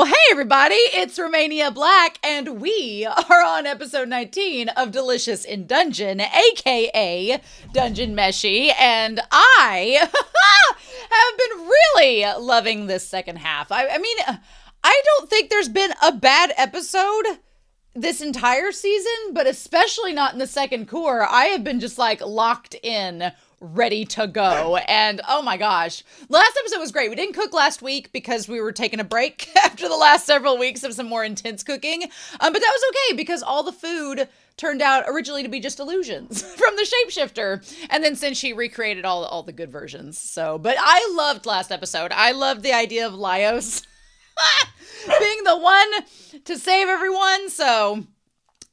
Well, hey everybody, it's Romania Black, and we are on episode 19 of Delicious in Dungeon, aka Dungeon Meshy, and I have been really loving this second half. I mean, I don't think there's been a bad episode this entire season, but especially not in the second core. I have been just like locked in, ready to go. And oh my gosh, last episode was great. We didn't cook last week because we were taking a break after the last several weeks of some more intense cooking. But that was okay because all the food turned out originally to be just illusions from the shapeshifter. And then since she recreated all the good versions. So, but I loved last episode. I loved the idea of Laios being the one to save everyone. So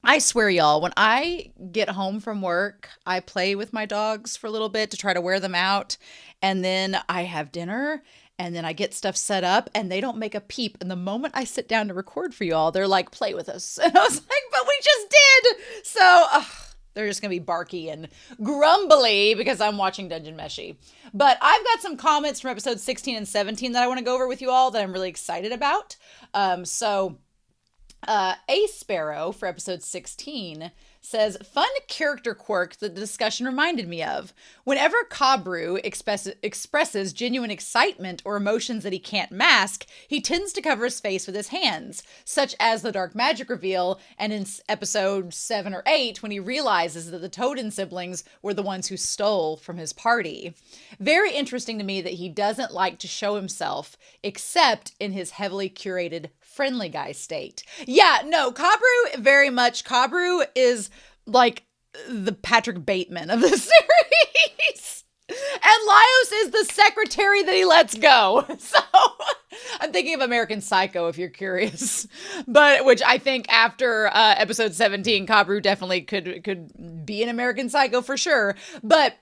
I swear, y'all, when I get home from work, I play with my dogs for a little bit to try to wear them out. And then I have dinner and then I get stuff set up and they don't make a peep. And the moment I sit down to record for y'all, they're like, play with us. And I was like, but we just did. So they're just going to be barky and grumbly because I'm watching Dungeon Meshy. But I've got some comments from episodes 16 and 17 that I want to go over with you all that I'm really excited about. A Sparrow for episode 16 says, fun character quirk that the discussion reminded me of. Whenever Kabru expresses genuine excitement or emotions that he can't mask, he tends to cover his face with his hands, such as the dark magic reveal and in episode 7 or 8 when he realizes that the Toadin siblings were the ones who stole from his party. Very interesting to me that he doesn't like to show himself except in his heavily curated friendly guy state. Yeah, no, Kabru is like the Patrick Bateman of the series. And Laios is the secretary that he lets go. So I'm thinking of American Psycho if you're curious. But which I think after episode 17, Kabru definitely could be an American Psycho for sure. But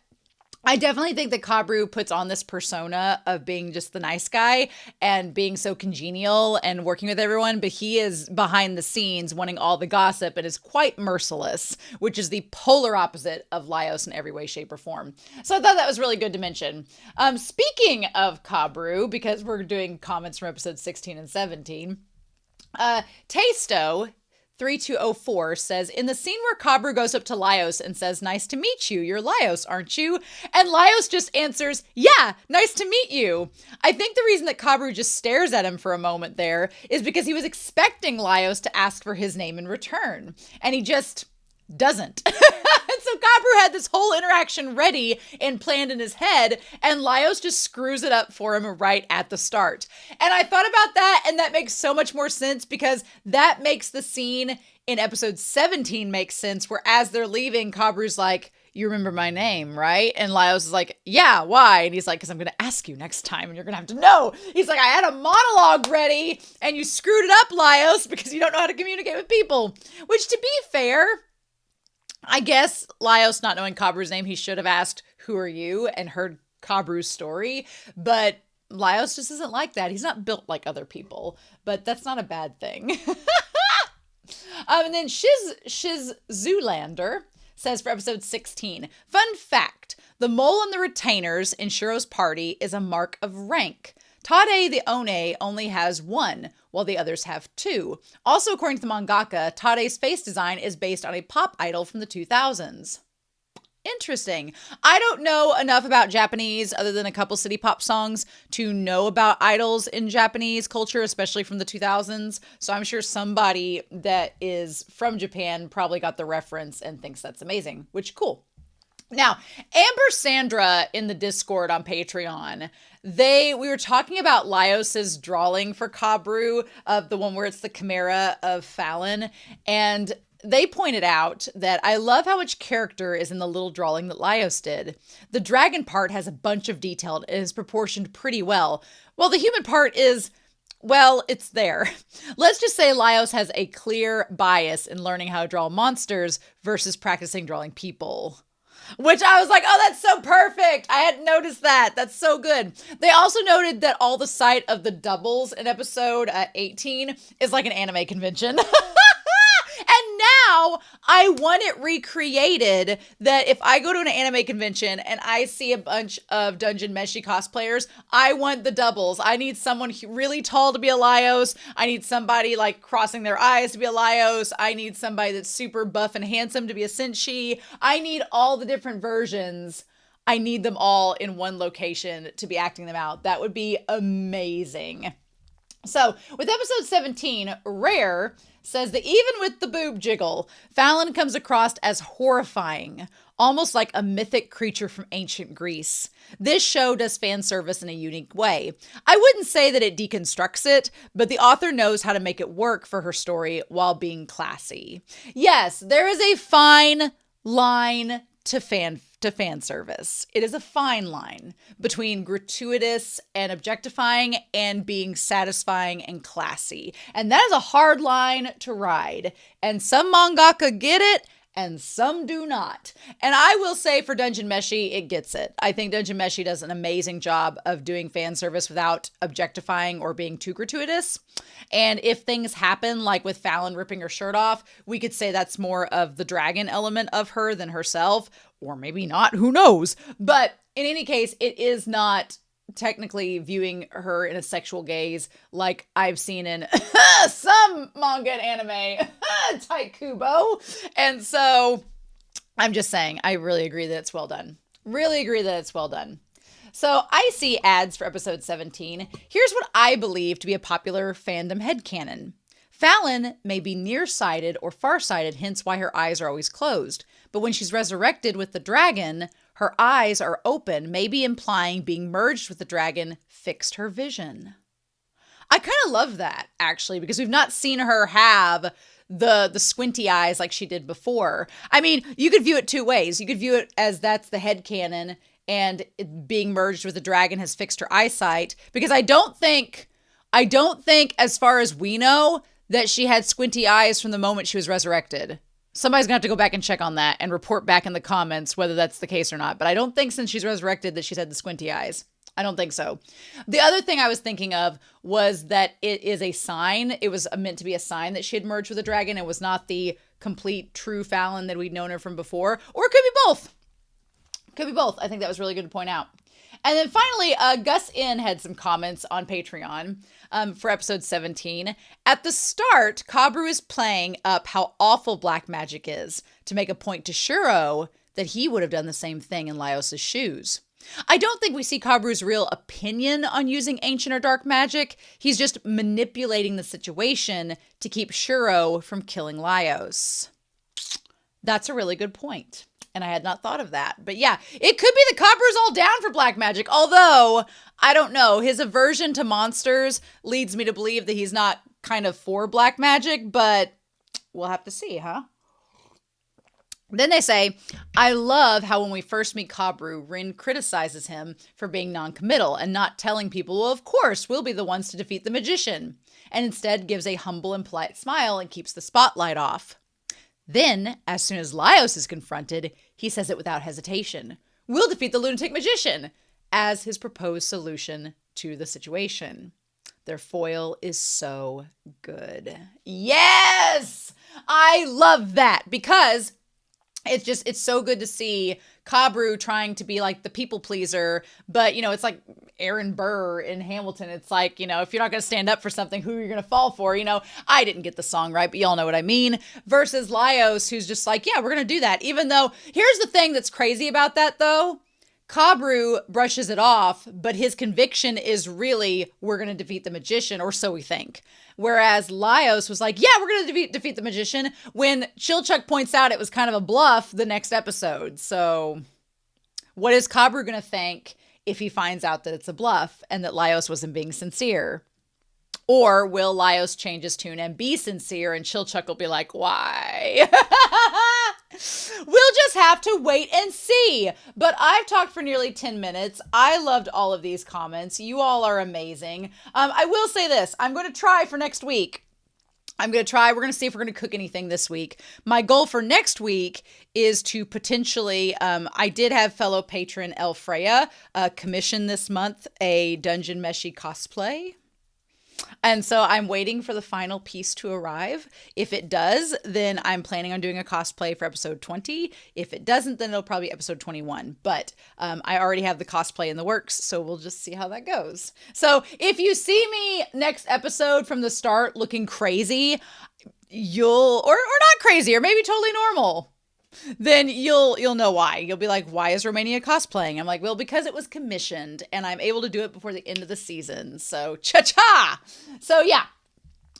I definitely think that Kabru puts on this persona of being just the nice guy and being so congenial and working with everyone, but he is behind the scenes wanting all the gossip and is quite merciless, which is the polar opposite of Laios in every way, shape, or form. So I thought that was really good to mention. Speaking of Kabru, because we're doing comments from episodes 16 and 17, Tasto 3204 says, in the scene where Kabru goes up to Laios and says, nice to meet you, you're Laios, aren't you? And Laios just answers, yeah, nice to meet you. I think the reason that Kabru just stares at him for a moment there is because he was expecting Laios to ask for his name in return. And he just doesn't. And so Kabru had this whole interaction ready and planned in his head, and Laios just screws it up for him right at the start. And I thought about that, and that makes so much more sense because that makes the scene in episode 17 make sense, where as they're leaving, Kabru's like, you remember my name, right? And Laios is like, yeah, why? And he's like, because I'm going to ask you next time and you're going to have to know. He's like, I had a monologue ready and you screwed it up, Laios, because you don't know how to communicate with people. Which, to be fair, I guess Laios not knowing Kabru's name, he should have asked, who are you? And heard Kabru's story. But Laios just isn't like that. He's not built like other people. But that's not a bad thing. And then Shiz Zoolander says for episode 16, fun fact, the mole on the retainers in Shiro's party is a mark of rank. Tade the One only has one, while the others have two. Also, according to the mangaka, Tade's face design is based on a pop idol from the 2000s. Interesting. I don't know enough about Japanese other than a couple city pop songs to know about idols in Japanese culture, especially from the 2000s. So I'm sure somebody that is from Japan probably got the reference and thinks that's amazing, which cool. Now, Amber Sandra in the Discord on Patreon, we were talking about Laios's drawing for Kabru, of the one where it's the Chimera of Fallon, and they pointed out that I love how much character is in the little drawing that Laios did. The dragon part has a bunch of detail and is proportioned pretty well, while the human part is, well, it's there. Let's just say Laios has a clear bias in learning how to draw monsters versus practicing drawing people. Which I was like, oh, that's so perfect. I hadn't noticed that. That's so good. They also noted that all the sight of the doubles in episode 18 is like an anime convention. And now now I want it recreated, that if I go to an anime convention and I see a bunch of Dungeon Meshi cosplayers, I want the doubles. I need someone really tall to be a Laios. I need somebody like crossing their eyes to be a Laios. I need somebody that's super buff and handsome to be a Senshi. I need all the different versions. I need them all in one location to be acting them out. That would be amazing. So with episode 17, Rare says that even with the boob jiggle, Fallon comes across as horrifying, almost like a mythic creature from ancient Greece. This show does fan service in a unique way. I wouldn't say that it deconstructs it, but the author knows how to make it work for her story while being classy. Yes, there is a fine line to fan service. It is a fine line between gratuitous and objectifying and being satisfying and classy. And that is a hard line to ride. And some mangaka get it and some do not. And I will say for Dungeon Meshi, it gets it. I think Dungeon Meshi does an amazing job of doing fan service without objectifying or being too gratuitous. And if things happen, like with Fallon ripping her shirt off, we could say that's more of the dragon element of her than herself, or maybe not, who knows? But in any case, it is not technically viewing her in a sexual gaze like I've seen in some manga and anime, Taikubo. And so I'm just saying, I really agree that it's well done. Really agree that it's well done. So I see ads for episode 17. Here's what I believe to be a popular fandom headcanon. Fallon may be nearsighted or farsighted, hence why her eyes are always closed. But when she's resurrected with the dragon, her eyes are open, maybe implying being merged with the dragon fixed her vision. I kind of love that, actually, because we've not seen her have the squinty eyes like she did before. I mean, you could view it two ways. You could view it as that's the headcanon and being merged with the dragon has fixed her eyesight, because I don't think, as far as we know, that she had squinty eyes from the moment she was resurrected. Somebody's gonna have to go back and check on that and report back in the comments whether that's the case or not. But I don't think since she's resurrected that she's had the squinty eyes. I don't think so. The other thing I was thinking of was that it is a sign. It was meant to be a sign that she had merged with a dragon. It was not the complete true Fallon that we'd known her from before. Or it could be both. Could be both. I think that was really good to point out. And then finally, Gus N had some comments on Patreon for episode 17. At the start, Kabru is playing up how awful black magic is to make a point to Shuro that he would have done the same thing in Laios' shoes. I don't think we see Kabru's real opinion on using ancient or dark magic. He's just manipulating the situation to keep Shuro from killing Laios. That's a really good point. And I had not thought of that. But yeah, it could be that Kabru's all down for black magic. Although, I don't know. His aversion to monsters leads me to believe that he's not kind of for black magic. But we'll have to see, huh? Then they say, I love how when we first meet Kabru, Rin criticizes him for being non-committal and not telling people, well, of course, we'll be the ones to defeat the magician. And instead gives a humble and polite smile and keeps the spotlight off. Then, as soon as Laios is confronted, he says it without hesitation. We'll defeat the lunatic magician as his proposed solution to the situation. Their foil is so good. Yes! I love that because it's so good to see Kabru trying to be like the people pleaser, but it's like Aaron Burr in Hamilton. It's like, if you're not going to stand up for something, who are you going to fall for? I didn't get the song right, but y'all know what I mean. Versus Laios, who's just like, yeah, we're going to do that. Even though, here's the thing that's crazy about that though. Kabru brushes it off, but his conviction is really, we're going to defeat the magician, or so we think. Whereas Laios was like, yeah, we're going to defeat the magician, when Chilchuck points out it was kind of a bluff the next episode. So what is Kabru going to think if he finds out that it's a bluff and that Laios wasn't being sincere? Or will Laios change his tune and be sincere and Chilchuck will be like, why? We'll just have to wait and see. But I've talked for nearly 10 minutes. I loved all of these comments. You all are amazing. I will say this. I'm going to try for next week. We're going to see if we're going to cook anything this week. My goal for next week is to potentially, I did have fellow patron El Freya commission this month a Dungeon Meshi cosplay. And so I'm waiting for the final piece to arrive. If it does, then I'm planning on doing a cosplay for episode 20. If it doesn't, then it'll probably be episode 21. But I already have the cosplay in the works, so we'll just see how that goes. So if you see me next episode from the start looking crazy, you'll or not crazy, or maybe totally normal, then you'll know why. You'll be like, why is Romania cosplaying? I'm like, well, because it was commissioned and I'm able to do it before the end of the season. So cha-cha. So yeah,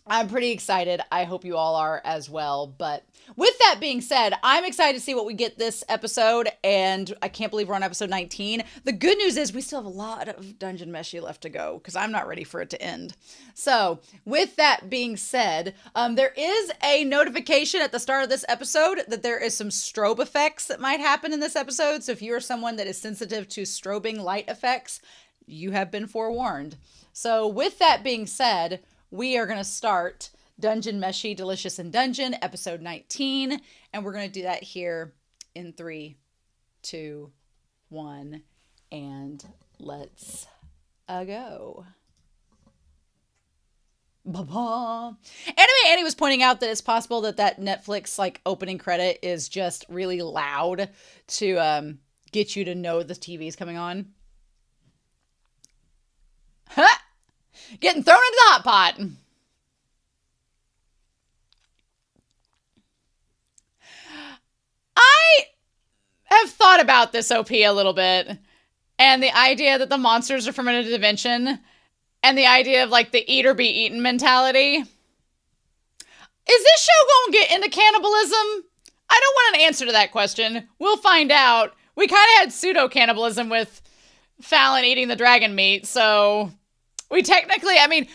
I'm pretty excited. I hope you all are as well. But with that being said, I'm excited to see what we get this episode, and I can't believe we're on episode 19. The good news is we still have a lot of Dungeon Meshi left to go because I'm not ready for it to end. So with that being said, there is a notification at the start of this episode that there is some strobe effects that might happen in this episode. So if you are someone that is sensitive to strobing light effects, you have been forewarned. So with that being said, we are going to start Dungeon Meshi Delicious in Dungeon, episode 19. And we're going to do that here in 3, 2, 1. And let's go. Ba-ba. Anyway, Annie was pointing out that it's possible that Netflix like opening credit is just really loud to get you to know the TV is coming on. Ha! Getting thrown into the hot pot. I have thought about this OP a little bit, and the idea that the monsters are from another dimension, and the idea of like the eat or be eaten mentality. Is this show going to get into cannibalism? I don't want an answer to that question. We'll find out. We kind of had pseudo cannibalism with Fallon eating the dragon meat, so we technically, I mean,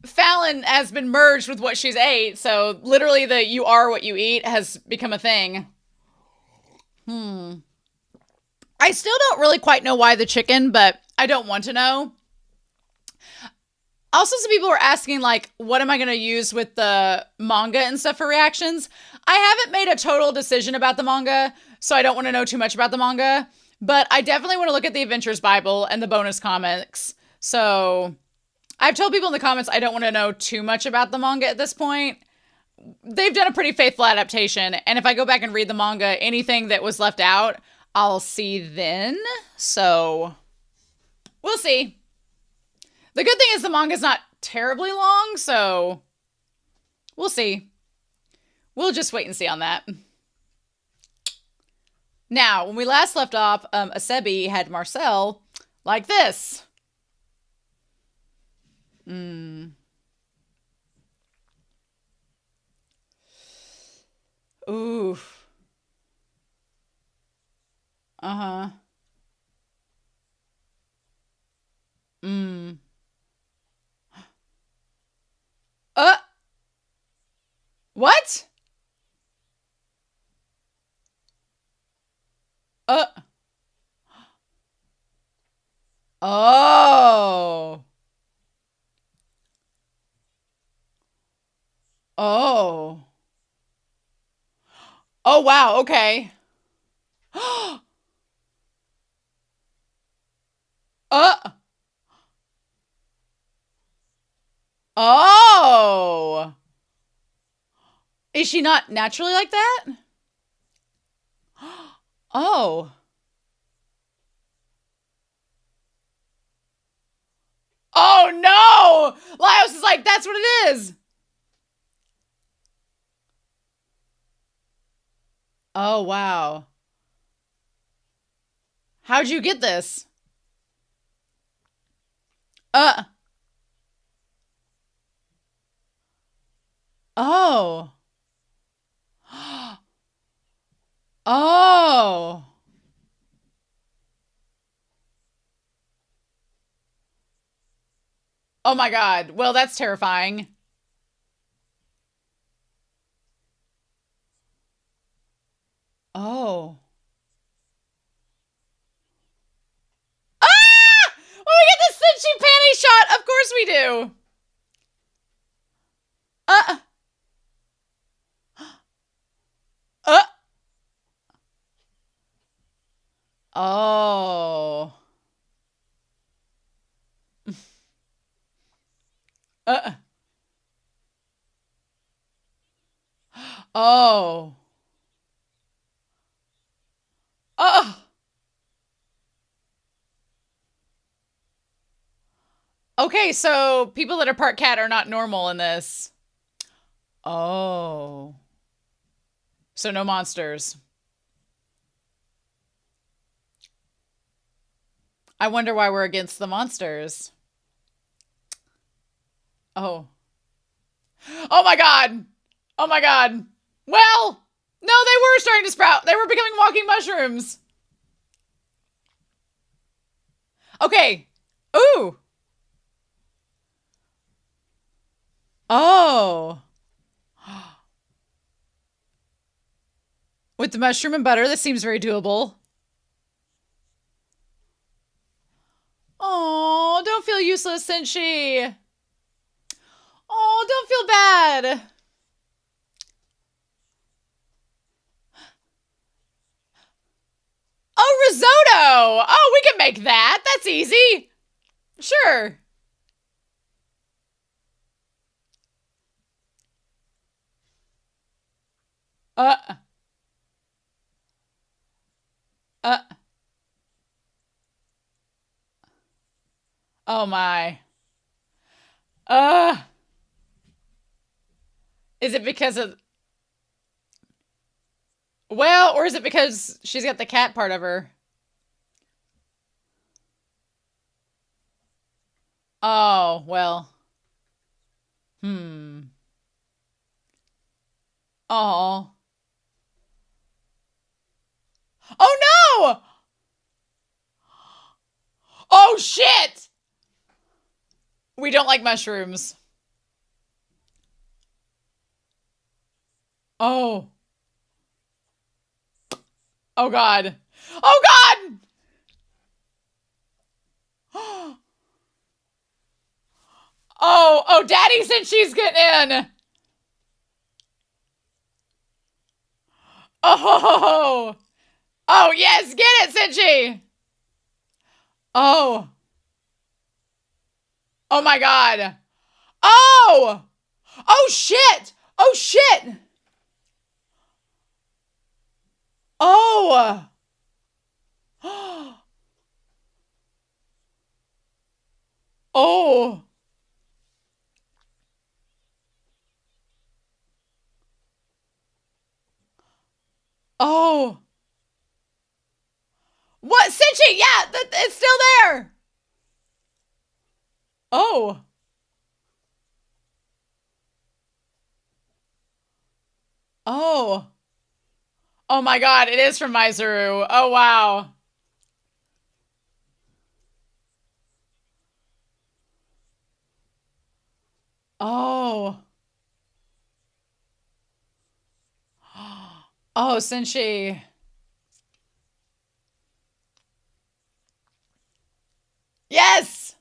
Fallon has been merged with what she's ate, so literally the you are what you eat has become a thing. I still don't really quite know why the chicken, but I don't want to know. Also, some people were asking, like, what am I going to use with the manga and stuff for reactions? I haven't made a total decision about the manga, so I don't want to know too much about the manga. But I definitely want to look at the Adventures Bible and the bonus comics. So I've told people in the comments I don't want to know too much about the manga at this point. They've done a pretty faithful adaptation. And if I go back and read the manga, anything that was left out, I'll see then. So we'll see. The good thing is the manga's not terribly long, so we'll see. We'll just wait and see on that. Now, when we last left off, Asebi had Marcille like this. Ooh. Uh-huh. What? Oh. Oh. Oh, wow. Okay. Oh. Is she not naturally like that? Oh. Oh, no. Laios is like, that's what it is. Oh, wow. How'd you get this? Oh. Oh. Oh my God. Well, that's terrifying. Oh. Ah! Well, we get the Cinchi panty shot. Of course we do. Oh. Uh. Oh. Oh. Okay, so people that are part cat are not normal in this. Oh. So no monsters. I wonder why we're against the monsters. Oh. Oh my god. Oh my god. Well, no, they were starting to sprout. They were becoming walking mushrooms. Okay. Ooh. Oh. With the mushroom and butter, this seems very doable. Oh, don't feel useless, Cinchi. Oh, don't feel bad. Oh, risotto. Oh, we can make that. That's easy. Sure. Uh. Uh. Oh my. Uh. Is it because of... Well, or is it because she's got the cat part of her? Oh, well. Hmm. Oh. Oh no! Oh shit! We don't like mushrooms. Oh. Oh god. Oh god! Oh, Daddy said she's getting in. Oh. Oh, yes, get it, Cinchi. Oh. Oh my god. Oh. Oh shit. Oh shit. Oh. Oh. Oh. What? Cinchi, yeah, it's still there. Oh. Oh. Oh my god, it is from Maizuru. Oh wow. Oh. Oh, Cinchi. Yes.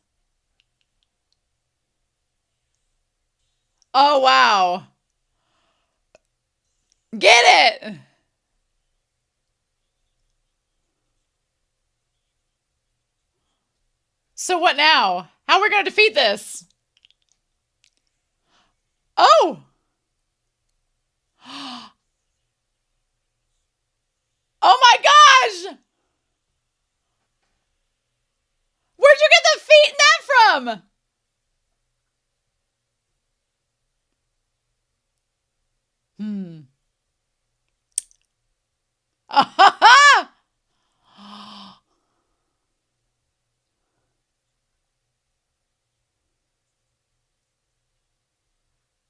Oh wow. Get it. So what now? How are we going to defeat this? Oh. Oh my gosh. Where'd you get the feet in that from? Hmm.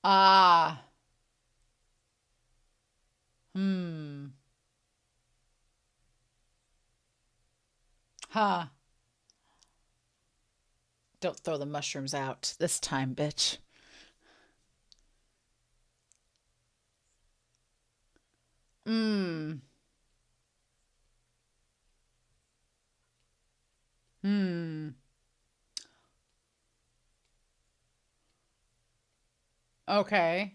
Ah. Hmm. Huh. Don't throw the mushrooms out this time, bitch. Hmm. Hmm. Okay.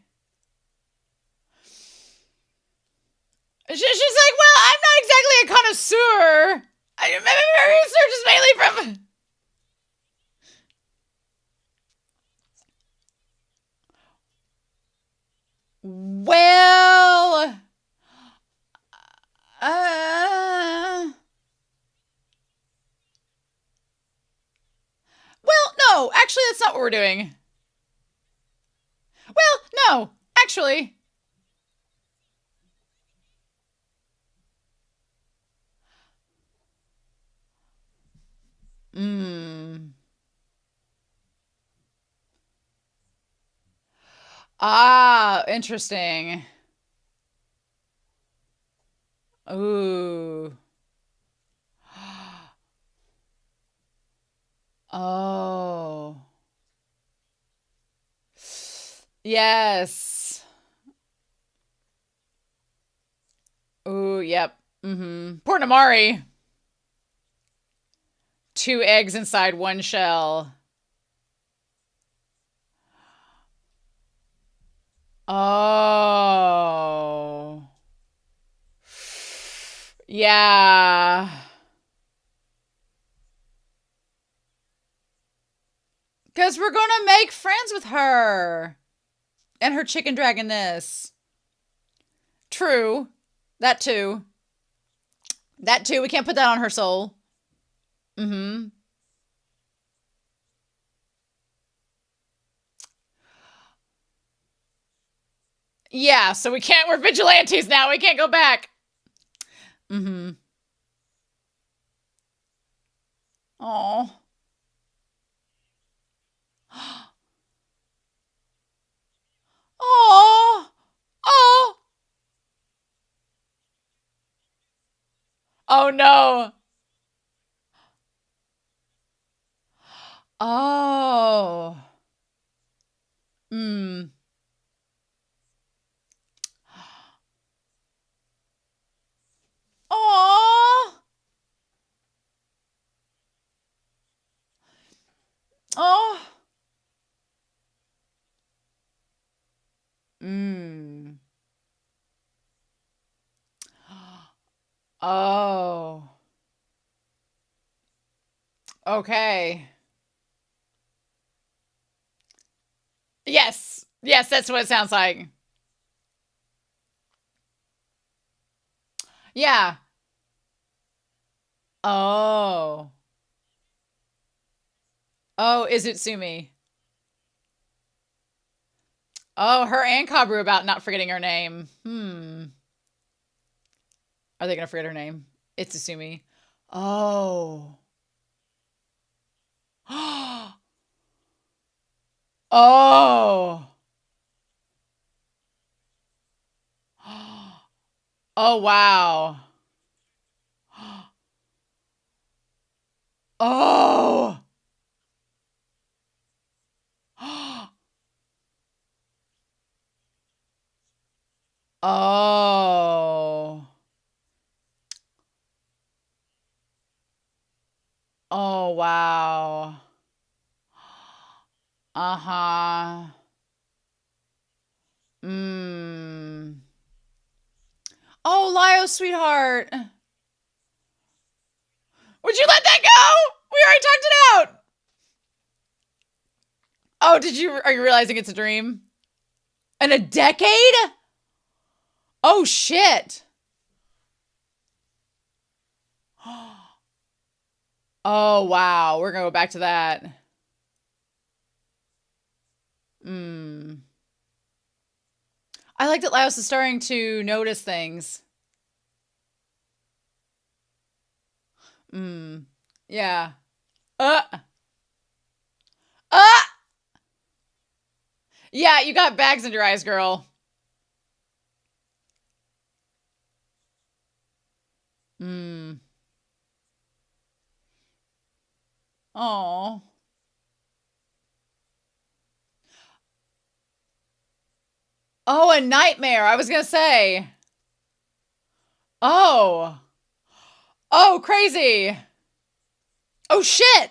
She's like, well, I'm not exactly a connoisseur. My research is mainly from... Well, uh, well, no, actually, that's not what we're doing. Well, no, actually. Hmm. Ah, interesting. Ooh. Oh. Yes. Ooh, yep. Mm-hmm. Poor Namari. 2 eggs inside 1 shell. Oh. Yeah. Because we're going to make friends with her. And her chicken dragonness. True. That too. That too. We can't put that on her soul. Mm-hmm. Yeah, so we can't, we're vigilantes now. We can't go back. Mm-hmm. Oh. Oh. Oh. Oh no. Oh. Hmm. Oh. Oh. Hmm. Oh. Okay. Yes. Yes, that's what it sounds like. Yeah. Oh. Oh, is it Sumi? Oh, her and Kabru about not forgetting her name. Hmm. Are they gonna forget her name? It's Asumi. Oh. Oh. Oh, wow. Oh. Oh. Oh, wow. Uh-huh. Mmm. Oh, Laios, sweetheart. Would you let that go? We already talked it out. Oh, are you realizing it's a dream? In a decade? Oh, shit. Oh, wow. We're gonna go back to that. Hmm. I like that Laios is starting to notice things. Hmm. Yeah. Uh. Uh. Yeah, you got bags in your eyes, girl. Hmm. Oh. Oh, a nightmare. I was gonna say. Oh. Oh, crazy. Oh, shit.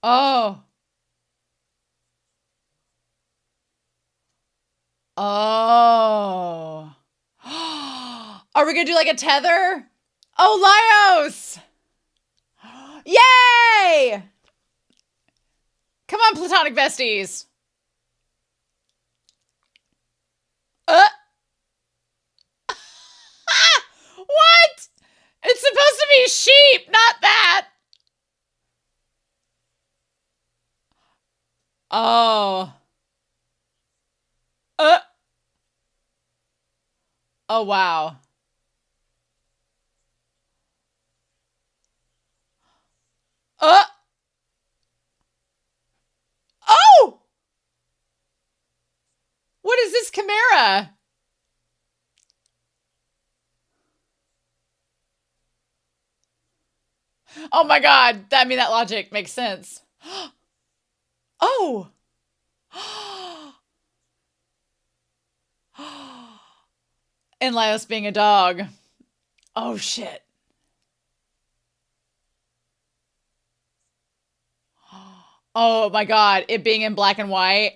Oh. Oh. Are we gonna do like a tether? Oh, Laios! Yay! Come on, platonic besties. What? It's supposed to be sheep, not that. Oh. Oh, wow. Oh! What is this chimera? Oh my god. I mean, that logic makes sense. Oh! And Laios being a dog. Oh, shit. Oh my god. It being in black and white.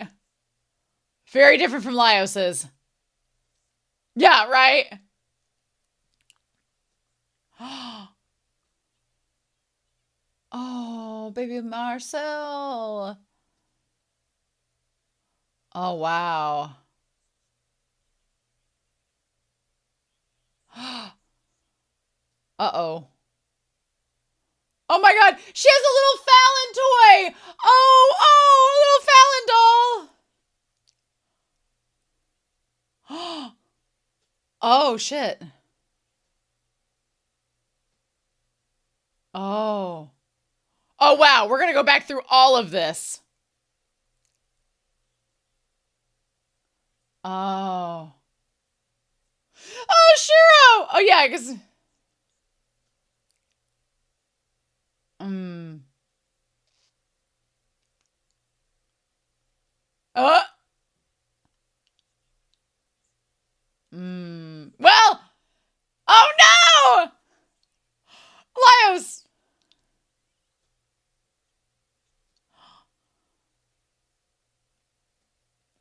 Very different from Laios's. Yeah, right? Oh, baby Marcille. Oh, wow. Uh-oh. Oh my god, she has a little Fallon toy! Oh, a little Fallon doll! Oh, shit. Oh. Oh, wow, we're gonna go back through all of this. Oh. Oh, Shiro! Oh, yeah, because... Uh. Well! Oh, no! Laios!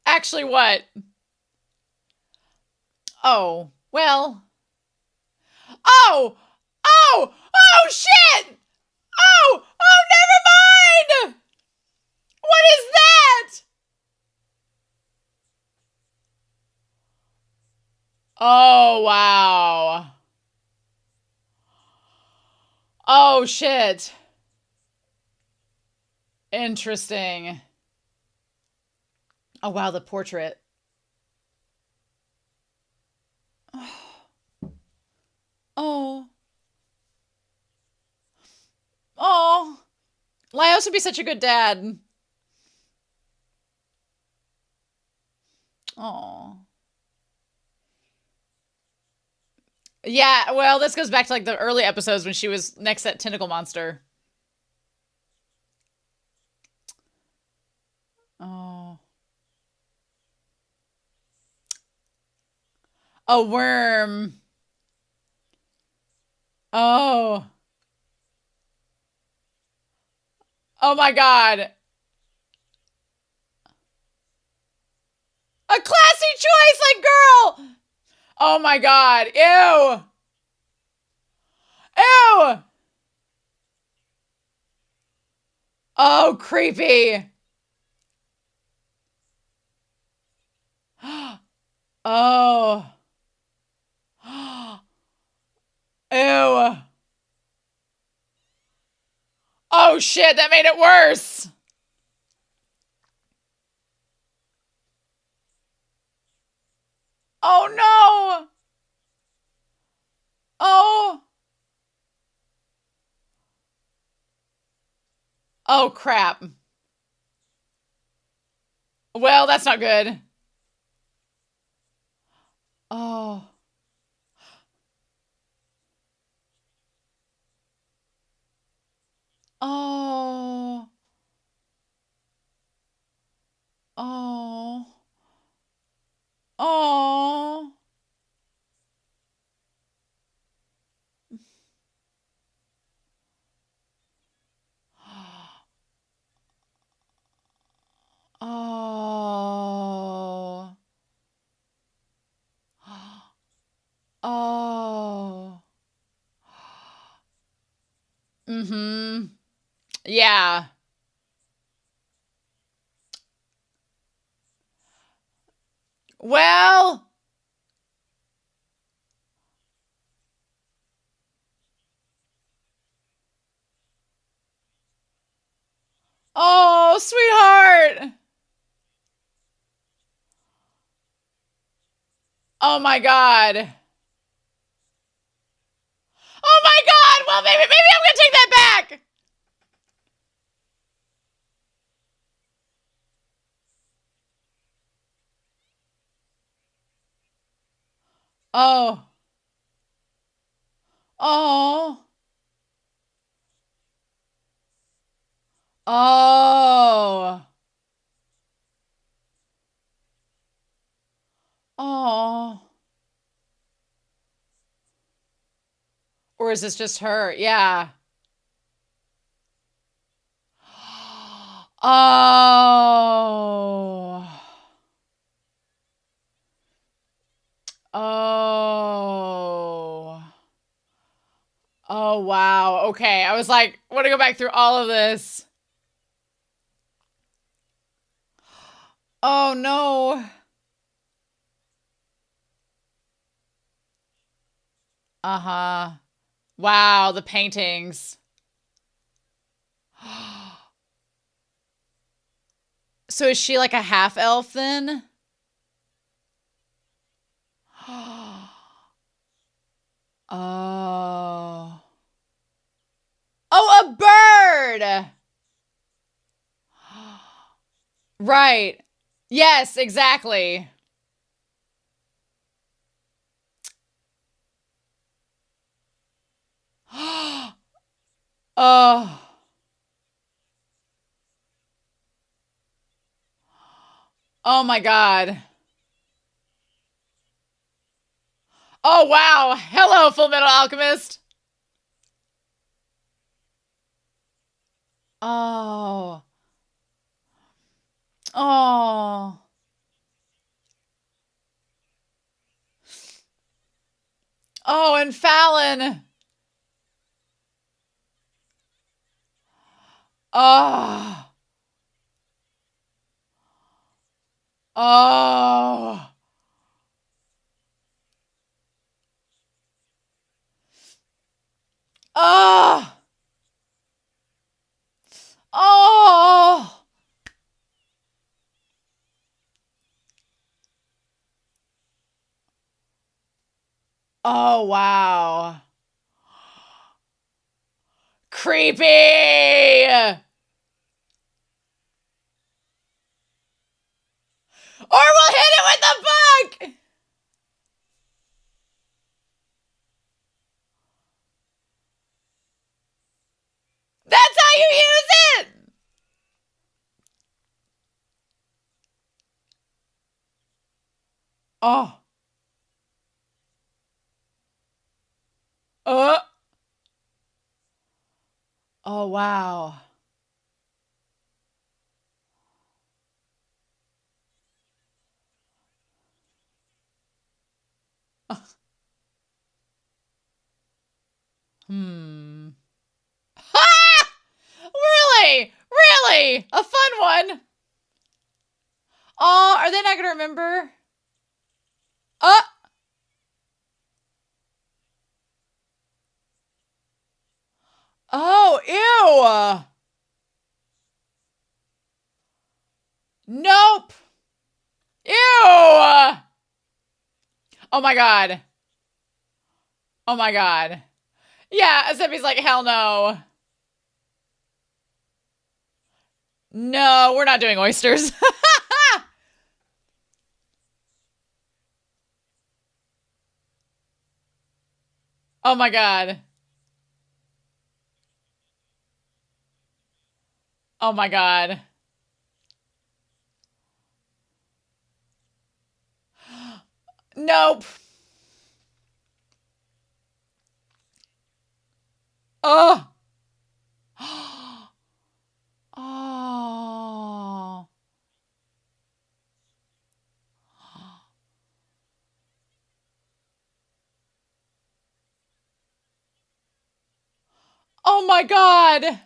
Actually, what? Oh, well. Oh! Oh! Oh, shit! Oh! Oh, never mind! What is that? Oh, wow. Oh, shit. Interesting. Oh, wow, the portrait. Oh. Oh. Laios would be such a good dad. Oh. Yeah, well, this goes back to like the early episodes when she was next to that tentacle monster. Oh. A worm. Oh. Oh my god. A classy choice, like girl. Oh my god. Ew. Ew. Oh, creepy. Oh. Ew. Oh shit, that made it worse. Oh no. Oh. Oh crap. Well, that's not good. Oh. Oh. Oh. Oh. Oh. Oh. Mm-hmm. Yeah. Well, oh, sweetheart. Oh my God. Oh my God. Well, maybe I'm gonna take that back. Oh. Oh. Oh. Oh. Or is this just her? Yeah. Oh. Oh. Oh, wow. Okay. I was like, I want to go back through all of this. Oh, no. Uh-huh. Wow, the paintings. So is she like a half elf then? Oh. Oh, a bird. Right. Yes, exactly. Oh. Oh my God. Oh wow. Hello, Full Metal Alchemist. Oh. Oh. Oh, and Fallon. Oh. Oh. Oh. Oh. Oh, wow. Creepy. Or we'll hit it with the book. That's how you use it. Oh. Uh. Oh, wow. Hmm. Ha! Really? Really? A fun one. Oh, are they not going to remember? Uh. Oh, ew. Nope. Ew. Oh my God. Oh my God. Yeah, Asebi's like, hell no. No, we're not doing oysters. Oh my God. Oh my God. Nope. Oh. Oh. Oh my God.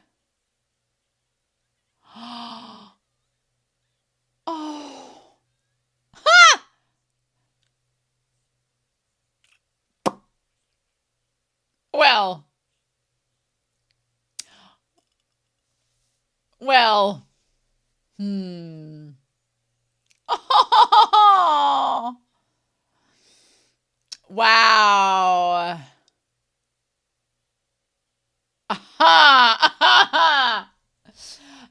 Oh. Ha! Well, well. Hmm. Oh, wow. Aha.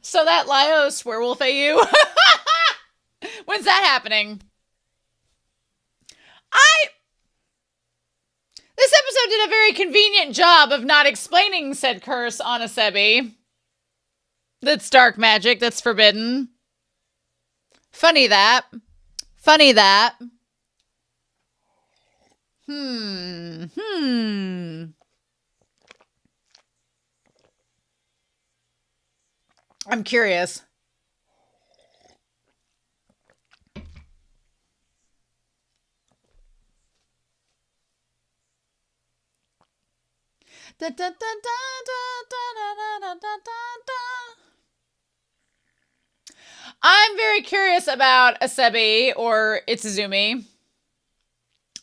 So that Laios werewolf AU. When's that happening? I This episode did a very convenient job of not explaining said curse on Asebi. That's dark magic. That's forbidden. Funny that. Funny that. Hmm. I'm curious. Da, da, da, da, I'm very curious about Asebi or Itsuzumi.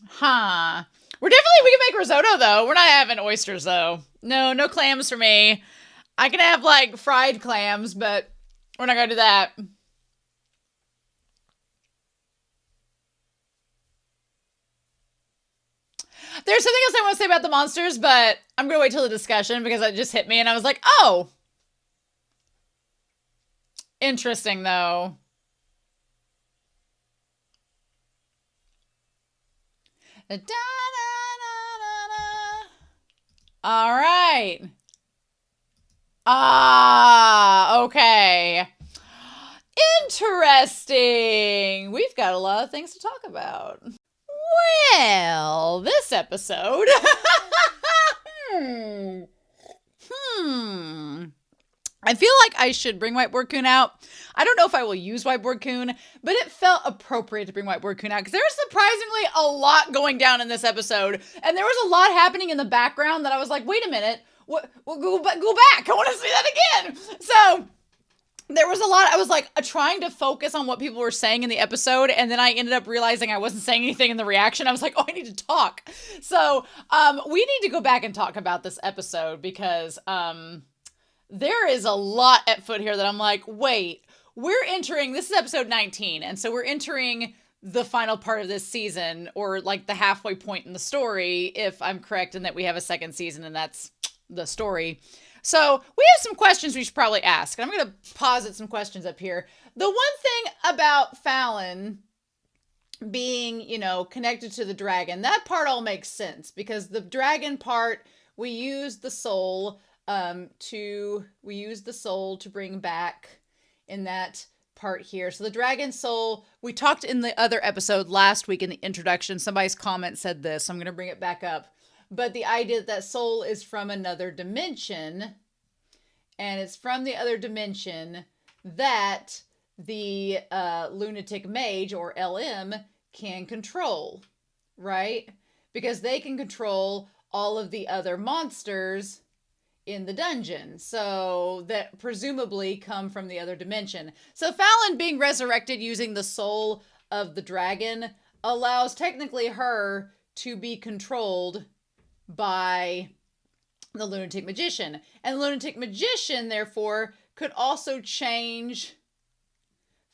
Huh. We can make risotto though. We're not having oysters though. No clams for me. I can have like fried clams, but we're not gonna do that. There's something else I want to say about the monsters, but I'm gonna wait till the discussion because it just hit me and I was like, oh. Interesting though. Da, da, da, all right. Okay. Interesting. We've got a lot of things to talk about. Well, this episode. I feel like I should bring Whiteboard Coon out. I don't know if I will use Whiteboard Coon, but it felt appropriate to bring Whiteboard Coon out because there was surprisingly a lot going down in this episode. And there was a lot happening in the background that I was like, wait a minute. What? Well, go back. I want to see that again. So there was a lot. I was like trying to focus on what people were saying in the episode. And then I ended up realizing I wasn't saying anything in the reaction. I was like, oh, I need to talk. So we need to go back and talk about this episode because there is a lot at foot here that I'm like, wait, this is episode 19. And so we're entering the final part of this season, or like the halfway point in the story, if I'm correct in that we have a second season and that's the story. So we have some questions we should probably ask. And I'm going to posit some questions up here. The one thing about Fallon being, connected to the dragon, that part all makes sense because the dragon part, we use the soul to bring back in that part here. So the dragon soul, we talked in the other episode last week in the introduction. Somebody's comment said this, so I'm going to bring it back up. But the idea that soul is from another dimension, and it's from the other dimension that the lunatic mage, or LM, can control, right? Because they can control all of the other monsters in the dungeon, so that presumably come from the other dimension. So Fallon being resurrected using the soul of the dragon allows technically her to be controlled by the lunatic magician. And the lunatic magician, therefore, could also change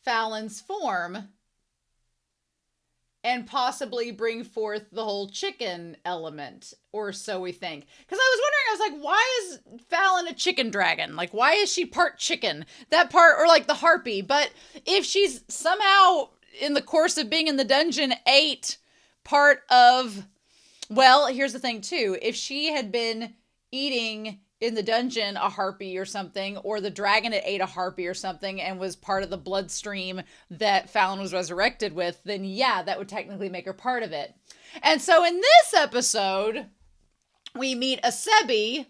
Fallon's form and possibly bring forth the whole chicken element, or so we think. Because I was wondering, why is Fallon a chicken dragon? Like, why is she part chicken? That part, or like the harpy. But if she's somehow, in the course of being in the dungeon, ate part of... Well, here's the thing, too. If she had been eating in the dungeon a harpy or something, or the dragon had ate a harpy or something and was part of the bloodstream that Fallon was resurrected with, then yeah, that would technically make her part of it. And so in this episode, we meet Asebi,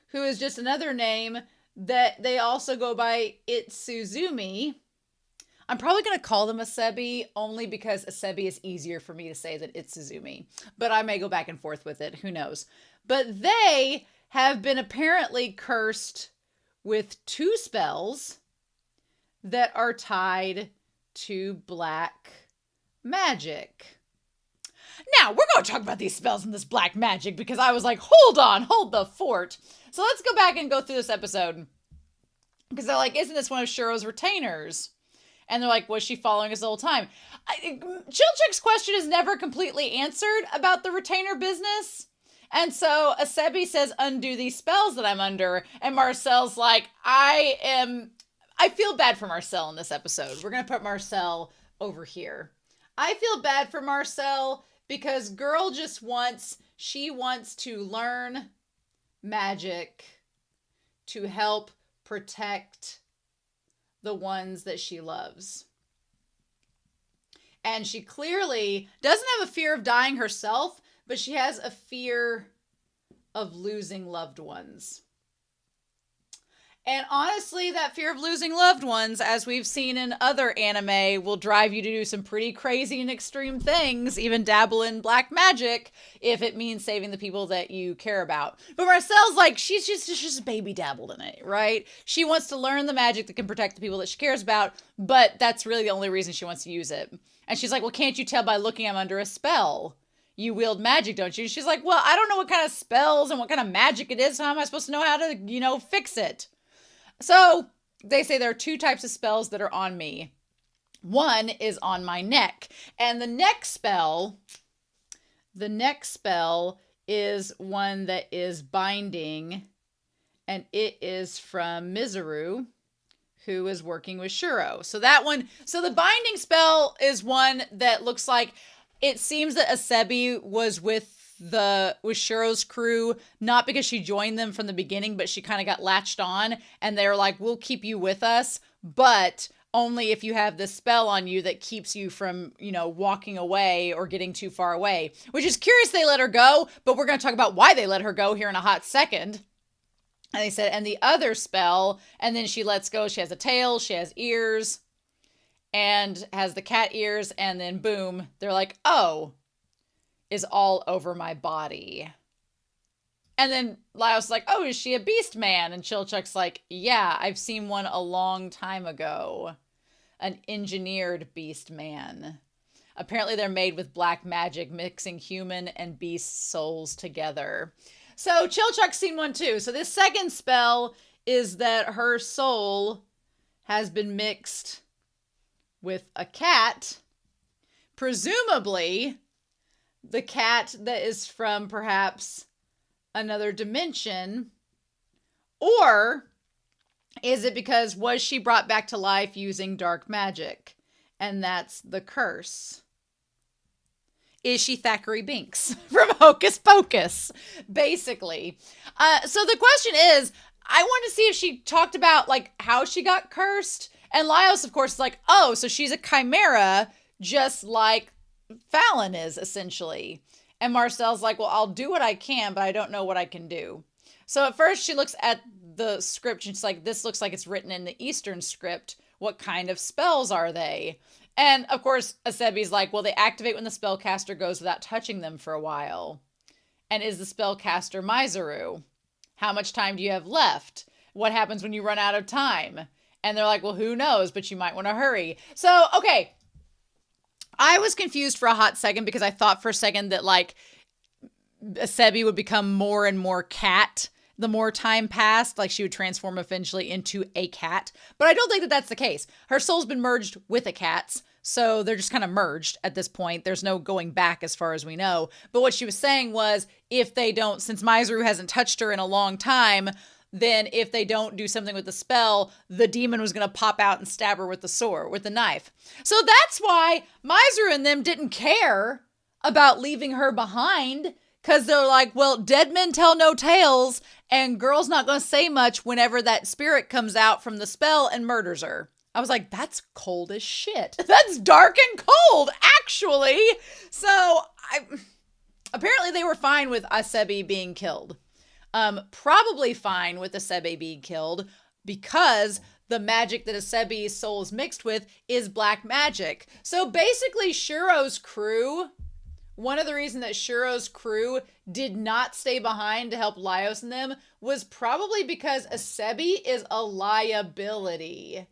who is just another name that they also go by Itsuzumi. I'm probably going to call them Asebi only because Asebi is easier for me to say than Itsuzumi. But I may go back and forth with it. Who knows? But they have been apparently cursed with 2 spells that are tied to black magic. Now, we're going to talk about these spells and this black magic because I was like, hold on, hold the fort. So let's go back and go through this episode. Because they're like, isn't this one of Shiro's retainers? And they're like, was she following us the whole time? Chilchik's question is never completely answered about the retainer business. And so Asebi says, undo these spells that I'm under. And Marcelle's like, I feel bad for Marcelle in this episode. We're going to put Marcelle over here. I feel bad for Marcelle because girl just wants to learn magic to help protect the ones that she loves. And she clearly doesn't have a fear of dying herself, but she has a fear of losing loved ones. And honestly, that fear of losing loved ones, as we've seen in other anime, will drive you to do some pretty crazy and extreme things, even dabble in black magic, if it means saving the people that you care about. But Marcelle's like, she's just baby dabbled in it, right? She wants to learn the magic that can protect the people that she cares about, but that's really the only reason she wants to use it. And she's like, well, can't you tell by looking I'm under a spell? You wield magic, don't you? She's like, well, I don't know what kind of spells and what kind of magic it is. How am I supposed to know how to, fix it? So they say there are two types of spells that are on me. One is on my neck. And the neck spell is one that is binding. And it is from Mizuru, who is working with Shiro. So that one, so the binding spell is one that looks like, it seems that Asebi was with Shiro's crew, not because she joined them from the beginning, but she kind of got latched on, and they were like, we'll keep you with us, but only if you have this spell on you that keeps you from, walking away or getting too far away. Which is curious they let her go, but we're going to talk about why they let her go here in a hot second. And they said, and the other spell, and then she lets go, she has a tail, she has ears, and has the cat ears, and then boom, they're like, oh, is all over my body. And then Laios is like, oh, is she a beast man? And Chilchuk's like, yeah, I've seen one a long time ago. An engineered beast man. Apparently they're made with black magic, mixing human and beast souls together. So Chilchuk's seen one too. So this second spell is that her soul has been mixed with a cat. Presumably the cat that is from perhaps another dimension, or is it because was she brought back to life using dark magic, and that's the curse? Is she Thackeray Binks from Hocus Pocus, basically? So the question is, I want to see if she talked about how she got cursed, and Laios, of course, is like, oh, so she's a chimera, just like Fallon is, essentially. And Marcelle's like, well, I'll do what I can, but I don't know what I can do. So at first she looks at the script and she's like, this looks like it's written in the Eastern script. What kind of spells are they? And of course, Asebi's like, well, they activate when the spellcaster goes without touching them for a while. And is the spellcaster Mizuru? How much time do you have left? What happens when you run out of time? And they're like, well, who knows, but you might want to hurry. So, okay. I was confused for a hot second because I thought for a second that Asebi would become more and more cat the more time passed, she would transform eventually into a cat. But I don't think that that's the case. Her soul's been merged with a cat's, so they're just kind of merged at this point. There's no going back as far as we know. But what she was saying was, if they don't, since Mizuru hasn't touched her in a long time, then if they don't do something with the spell, the demon was going to pop out and stab her with the sword, with the knife. So that's why Mizuru and them didn't care about leaving her behind, because they're like, well, dead men tell no tales, and girl's not going to say much whenever that spirit comes out from the spell and murders her. I was like, that's cold as shit. That's dark and cold, actually. So apparently they were fine with Asebi being killed. Probably fine with Asebi being killed because the magic that Asebi's soul is mixed with is black magic. So basically Shiro's crew, one of the reasons that Shiro's crew did not stay behind to help Laios and them was probably because Asebi is a liability.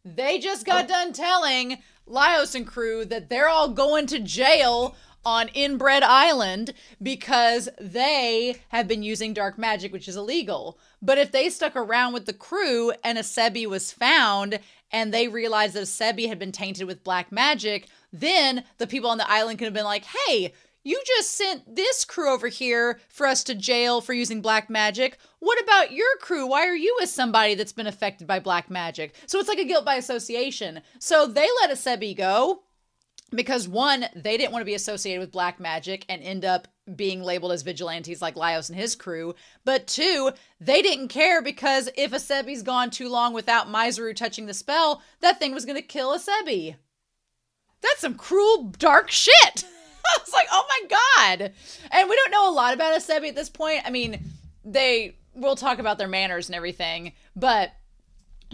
They just got done telling Laios and crew that they're all going to jail on Inbred Island because they have been using dark magic, which is illegal. But if they stuck around with the crew and Asebi was found and they realized that Asebi had been tainted with black magic, then the people on the island could have been like, hey, you just sent this crew over here for us to jail for using black magic. What about your crew? Why are you as somebody that's been affected by black magic? So it's like a guilt by association. So they let Asebi go because, one, they didn't want to be associated with black magic and end up being labeled as vigilantes like Laios and his crew. But two, they didn't care because if Asebi's gone too long without Maizuru touching the spell, that thing was going to kill Asebi. That's some cruel, dark shit. I was like, oh my God. And we don't know a lot about Asebi at this point. I mean, we'll talk about their manners and everything, but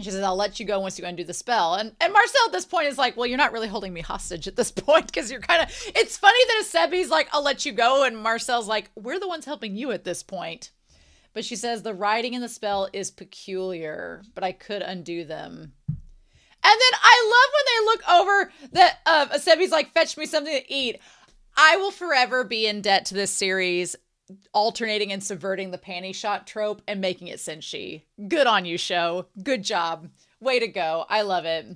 she says, I'll let you go once you undo the spell. And Marcille at this point is like, well, you're not really holding me hostage at this point because you're kind of, it's funny that Asebi's like, I'll let you go. And Marcelle's like, we're the ones helping you at this point. But she says, the writing in the spell is peculiar, but I could undo them. And then I love when they look over that Asebi's like, fetch me something to eat. I will forever be in debt to this series, alternating and subverting the panty shot trope and making it senshi. Good on you, show. Good job. Way to go. I love it.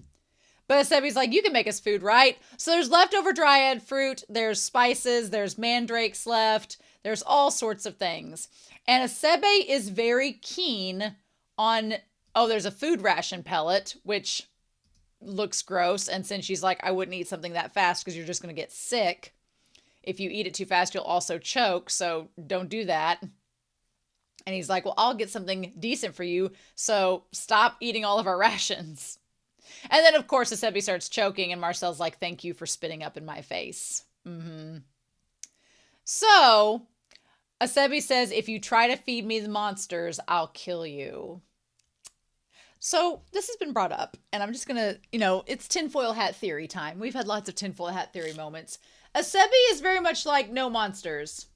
But Asebi's like, you can make us food, right? So there's leftover dryad fruit, there's spices, there's mandrakes left, there's all sorts of things. And Asebi is very keen on, there's a food ration pellet, which looks gross. And since she's like, I wouldn't eat something that fast because you're just going to get sick. If you eat it too fast, you'll also choke, so don't do that. And he's like, well, I'll get something decent for you, so stop eating all of our rations. And then, of course, Asebi starts choking, and Marcelle's like, thank you for spitting up in my face. So, Asebi says, if you try to feed me the monsters, I'll kill you. So, this has been brought up, and I'm just gonna, it's tinfoil hat theory time. We've had lots of tinfoil hat theory moments. Asebi is very much like no monsters.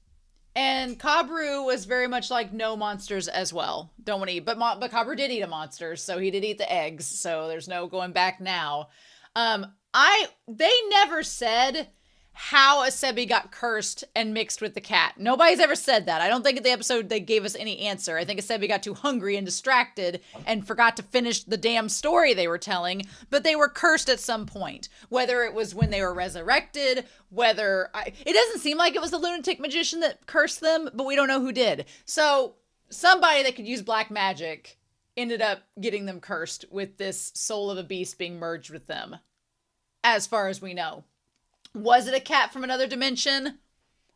And Kabru was very much like no monsters as well. Don't want to eat. But Kabru did eat a monster, so he did eat the eggs. So there's no going back now. They never said how Asebi got cursed and mixed with the cat. Nobody's ever said that. I don't think in the episode they gave us any answer. I think Asebi got too hungry and distracted and forgot to finish the damn story they were telling, but they were cursed at some point. Whether it was when they were resurrected, it doesn't seem like it was the lunatic magician that cursed them, but we don't know who did. So somebody that could use black magic ended up getting them cursed with this soul of a beast being merged with them, as far as we know. Was it a cat from another dimension?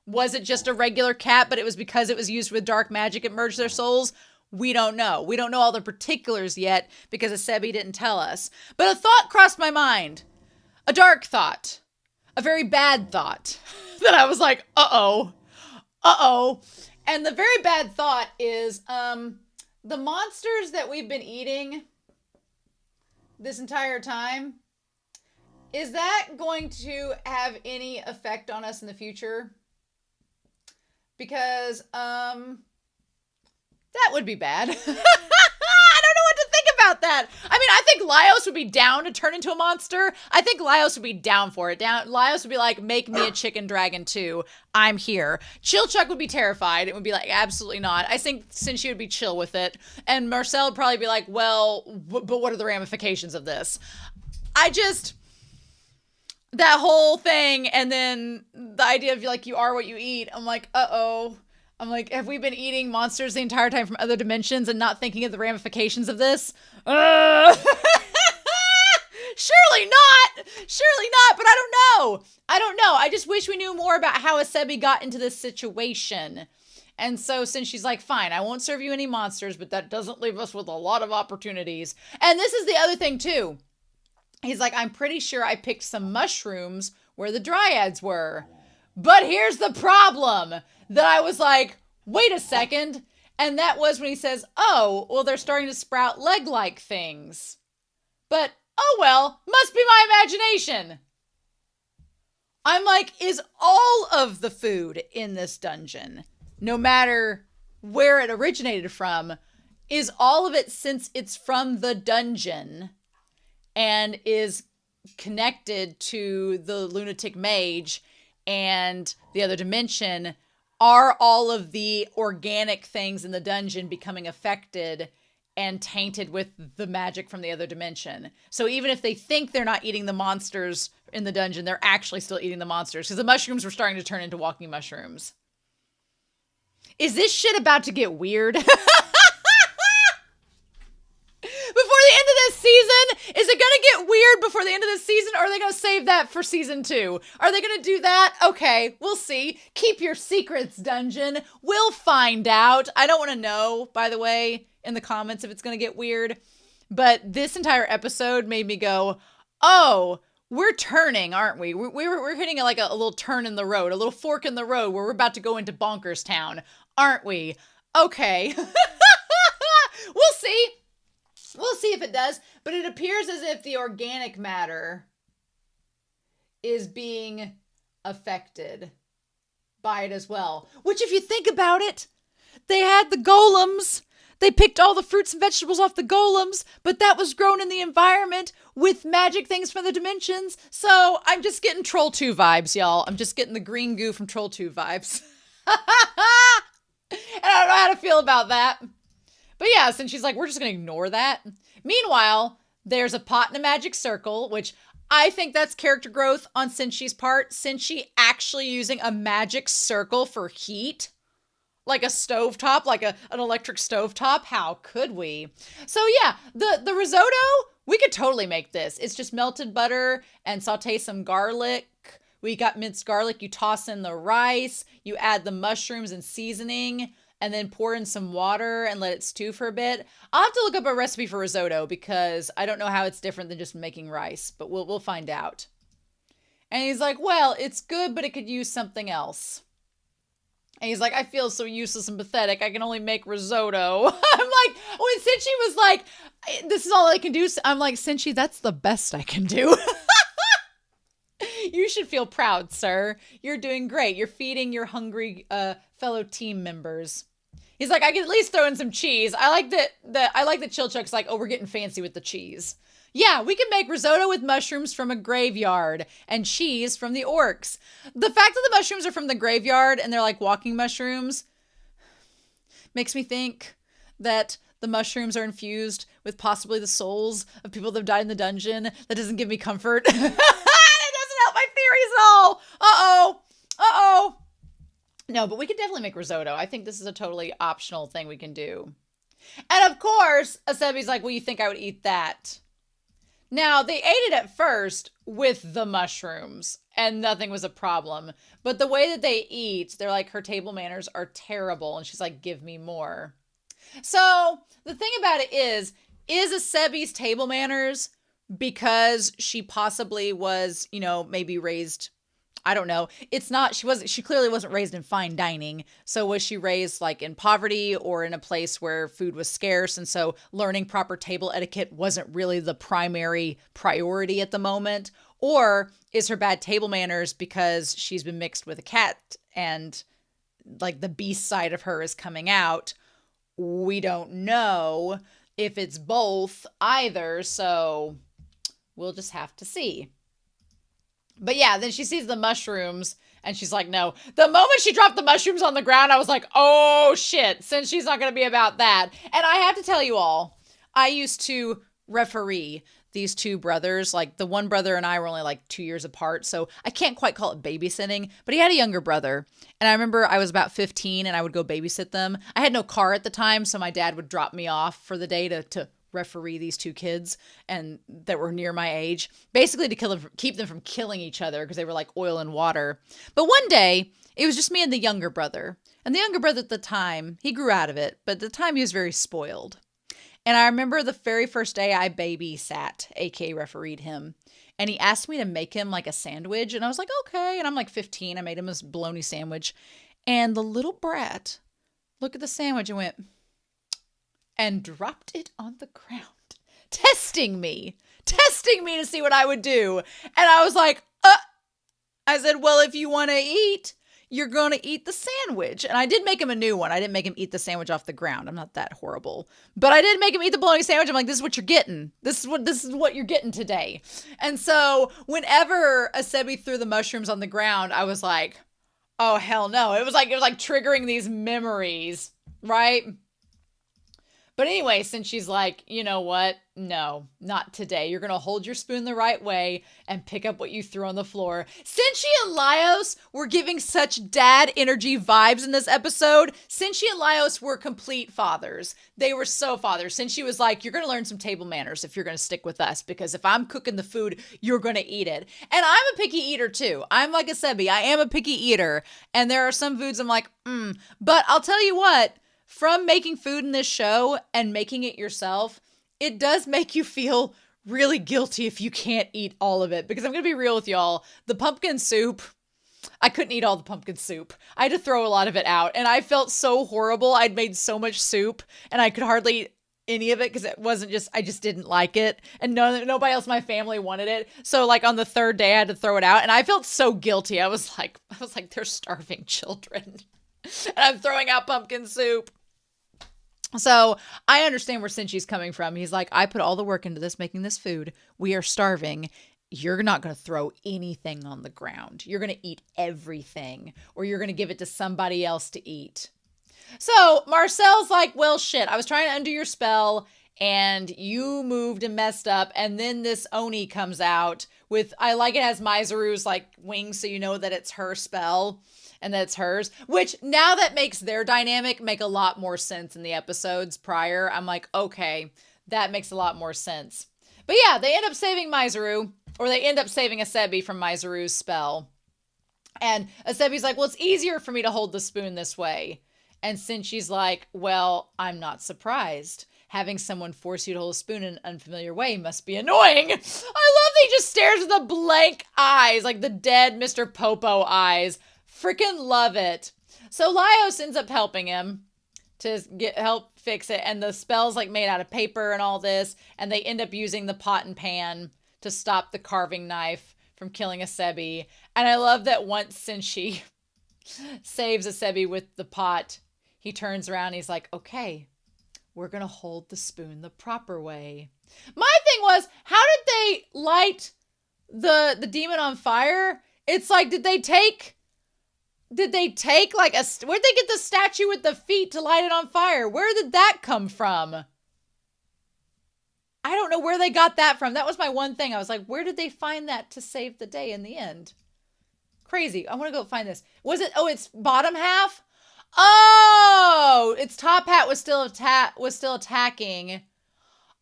Was it just a regular cat, but it was because it was used with dark magic it merged their souls? We don't know. We don't know all the particulars yet because Asebi didn't tell us. But a thought crossed my mind. A dark thought. A very bad thought. That I was like, uh-oh. And the very bad thought is, the monsters that we've been eating this entire time, is that going to have any effect on us in the future? Because, that would be bad. I don't know what to think about that. I mean, I think Laios would be down to turn into a monster. I think Laios would be down for it. Laios would be like, make me a chicken dragon too. I'm here. Chilchuck would be terrified. It would be like, absolutely not. I think since she would be chill with it. And Marcelle would probably be like, well, but what are the ramifications of this? That whole thing, and then the idea of like, you are what you eat. I'm like, uh-oh. I'm like, have we been eating monsters the entire time from other dimensions and not thinking of the ramifications of this? Surely not, but I don't know. I just wish we knew more about how Asebi got into this situation. And so since she's like, fine, I won't serve you any monsters, but that doesn't leave us with a lot of opportunities. And this is the other thing too. He's like, I'm pretty sure I picked some mushrooms where the dryads were. But here's the problem that I was like, wait a second. And that was when he says, oh, well, they're starting to sprout leg-like things. But, oh well, must be my imagination. I'm like, is all of the food in this dungeon, no matter where it originated from, is all of it, since it's from the dungeon and is connected to the lunatic mage, and the other dimension, are all of the organic things in the dungeon becoming affected and tainted with the magic from the other dimension. So even if they think they're not eating the monsters in the dungeon, they're actually still eating the monsters because the mushrooms were starting to turn into walking mushrooms. Is this shit about to get weird? Before the end of this season? Is it going to get weird before the end of this season, or are they going to save that for season 2? Are they going to do that? Okay, we'll see. Keep your secrets, dungeon. We'll find out. I don't want to know, by the way, in the comments if it's going to get weird. But this entire episode made me go, oh, we're turning, aren't we? We're hitting like a little turn in the road, a little fork in the road where we're about to go into bonkers town, aren't we? Okay. We'll see. We'll see if it does, but it appears as if the organic matter is being affected by it as well. Which, if you think about it, they had the golems. They picked all the fruits and vegetables off the golems, but that was grown in the environment with magic things from the dimensions. So I'm just getting Troll 2 vibes, y'all. I'm just getting the green goo from Troll 2 vibes. And I don't know how to feel about that. But yeah, since she's like, we're just going to ignore that. Meanwhile, there's a pot in a magic circle, which I think that's character growth on Cinchi's part. Cinchi actually using a magic circle for heat. Like a stovetop, like an electric stovetop. How could we? So yeah, the risotto, we could totally make this. It's just melted butter and saute some garlic. We got minced garlic. You toss in the rice. You add the mushrooms and seasoning. And then pour in some water and let it stew for a bit. I'll have to look up a recipe for risotto because I don't know how it's different than just making rice, but we'll find out. And he's like, well, it's good, but it could use something else. And he's like, I feel so useless and pathetic. I can only make risotto. I'm like, when Cinchi was like, this is all I can do. I'm like, Cinchi, that's the best I can do. You should feel proud, sir. You're doing great. You're feeding your hungry fellow team members. He's like, I can at least throw in some cheese. I like that Chilchuck's like, oh, we're getting fancy with the cheese. Yeah, we can make risotto with mushrooms from a graveyard and cheese from the orcs. The fact that the mushrooms are from the graveyard and they're like walking mushrooms makes me think that the mushrooms are infused with possibly the souls of people that have died in the dungeon. That doesn't give me comfort. It doesn't help my theories at all. Uh-oh. No, but we could definitely make risotto. I think this is a totally optional thing we can do. And of course, Asebi's like, well, you think I would eat that? Now, they ate it at first with the mushrooms, and nothing was a problem. But the way that they eat, they're like, her table manners are terrible. And she's like, give me more. So the thing about it is Asebi's table manners because she possibly was, maybe raised, I don't know. She clearly wasn't raised in fine dining. So was she raised like in poverty or in a place where food was scarce? And so learning proper table etiquette wasn't really the primary priority at the moment. Or is her bad table manners because she's been mixed with a cat and like the beast side of her is coming out? We don't know if it's both either. So we'll just have to see. But yeah, then she sees the mushrooms and she's like, no. The moment she dropped the mushrooms on the ground, I was like, oh shit, since she's not going to be about that. And I have to tell you all, I used to referee these two brothers. Like the one brother and I were only like 2 years apart. So I can't quite call it babysitting, but he had a younger brother. And I remember I was about 15 and I would go babysit them. I had no car at the time. So my dad would drop me off for the day to referee these two kids and that were near my age, basically to keep them from killing each other because they were like oil and water. But one day it was just me and the younger brother. And the younger brother at the time, he grew out of it, but at the time he was very spoiled. And I remember the very first day I babysat, aka refereed him, and he asked me to make him like a sandwich. And I was like, okay. And I'm like 15. I made him a bologna sandwich. And the little brat looked at the sandwich and went, and dropped it on the ground, testing me to see what I would do. And I was like, I said, well, if you want to eat, you're going to eat the sandwich. And I did make him a new one. I didn't make him eat the sandwich off the ground. I'm not that horrible. But I did make him eat the bologna sandwich. I'm like, this is what you're getting. This is what you're getting today. And so whenever Asebi threw the mushrooms on the ground, I was like, oh, hell no. It was like triggering these memories, right? But anyway, since she's like, you know what? No, not today. You're going to hold your spoon the right way and pick up what you threw on the floor. Cinchi and Laios were giving such dad energy vibes in this episode. Cinchi and Laios were complete fathers. They were so fathers. Cinchi was like, you're going to learn some table manners if you're going to stick with us, because if I'm cooking the food, you're going to eat it. And I'm a picky eater too. I'm like Asebi. I am a picky eater. And there are some foods I'm like, But I'll tell you what, from making food in this show and making it yourself, it does make you feel really guilty if you can't eat all of it. Because I'm going to be real with y'all, the pumpkin soup, I couldn't eat all the pumpkin soup. I had to throw a lot of it out. And I felt so horrible. I'd made so much soup and I could hardly eat any of it because it wasn't just, I just didn't like it. And nobody else in my family wanted it. So like on the third day I had to throw it out and I felt so guilty. I was like, they're starving children. And I'm throwing out pumpkin soup. So I understand where Cinchi's coming from. He's like, I put all the work into this, making this food. We are starving. You're not going to throw anything on the ground. You're going to eat everything, or you're going to give it to somebody else to eat. So Marcelle's like, well, shit, I was trying to undo your spell and you moved and messed up. And then this Oni comes out with, I like it has Mizoru's like wings. So you know that it's her spell. And that's hers, which now that makes their dynamic make a lot more sense in the episodes prior. I'm like, okay, that makes a lot more sense. But yeah, they end up saving Mizoru, or they end up saving Asebi from Mizoru's spell. And Asebi's like, well, it's easier for me to hold the spoon this way. And Cinchi's like, well, I'm not surprised. Having someone force you to hold a spoon in an unfamiliar way must be annoying. I love that he just stares with the blank eyes, like the dead Mr. Popo eyes. Freaking love it. So Laios ends up helping him to help fix it. And the spell's like made out of paper and all this. And they end up using the pot and pan to stop the carving knife from killing Asebi. And I love that once Cinchi saves Asebi with the pot, he turns around and he's like, okay, we're going to hold the spoon the proper way. My thing was, how did they light the demon on fire? It's like, did they take like where'd they get the statue with the feet to light it on fire? Where did that come from? I don't know where they got that from. That was my one thing. I was like, where did they find that to save the day in the end? Crazy. I want to go find this. Was it, it's bottom half? Oh, its top hat was still attacking.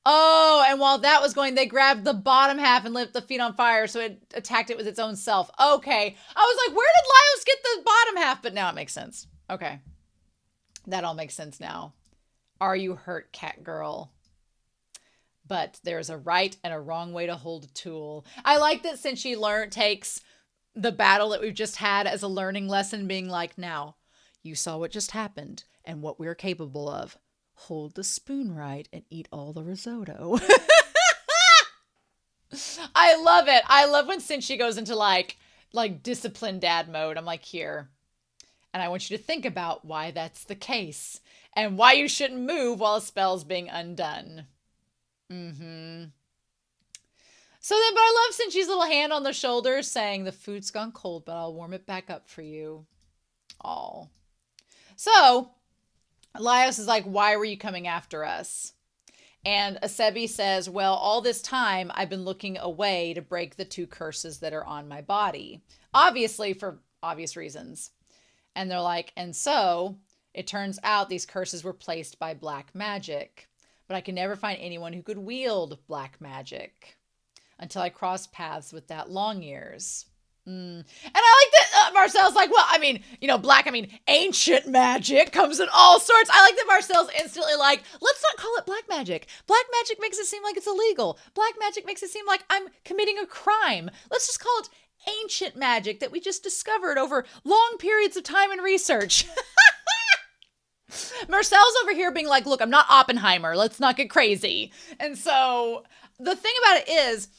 Oh, and while that was going, they grabbed the bottom half and lit the feet on fire, so it attacked it with its own self. Okay. I was like, where did Laios get the bottom half? But now it makes sense. Okay. That all makes sense now. Are you hurt, cat girl? But there's a right and a wrong way to hold a tool. I like that since she takes the battle that we've just had as a learning lesson, being like, now, you saw what just happened and what we're capable of. Hold the spoon right and eat all the risotto. I love it. I love when Cinchi goes into like disciplined dad mode. I'm like, here. And I want you to think about why that's the case and why you shouldn't move while a spell's being undone. So then, but I love Cinchi's little hand on the shoulder saying, the food's gone cold, but I'll warm it back up for you. Oh. So Laios is like, why were you coming after us? And Asebi says, well, all this time I've been looking away to break the 2 curses that are on my body. Obviously, for obvious reasons. And they're like, and so it turns out these curses were placed by black magic. But I can never find anyone who could wield black magic until I crossed paths with that long ears. And I like that Marcel's like, well, I mean, ancient magic comes in all sorts. I like that Marcel's instantly like, let's not call it black magic. Black magic makes it seem like it's illegal. Black magic makes it seem like I'm committing a crime. Let's just call it ancient magic that we just discovered over long periods of time and research. Marcel's over here being like, look, I'm not Oppenheimer. Let's not get crazy. And so the thing about it is,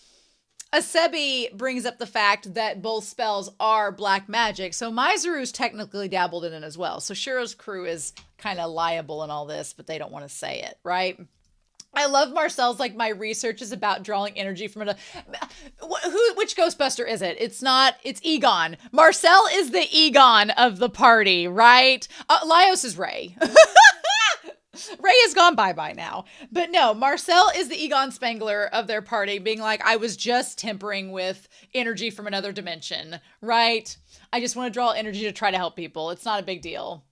Asebi brings up the fact that both spells are black magic, so Maizaru's technically dabbled in it as well. So Shiro's crew is kind of liable in all this, but they don't want to say it, right? I love Marcel's like, my research is about drawing energy from it. Which Ghostbuster is it? It's Egon. Marcel is the Egon of the party, right? Laios is Ray. Ray is gone bye-bye now. But no, Marcel is the Egon Spengler of their party, being like, I was just tempering with energy from another dimension, right? I just want to draw energy to try to help people. It's not a big deal.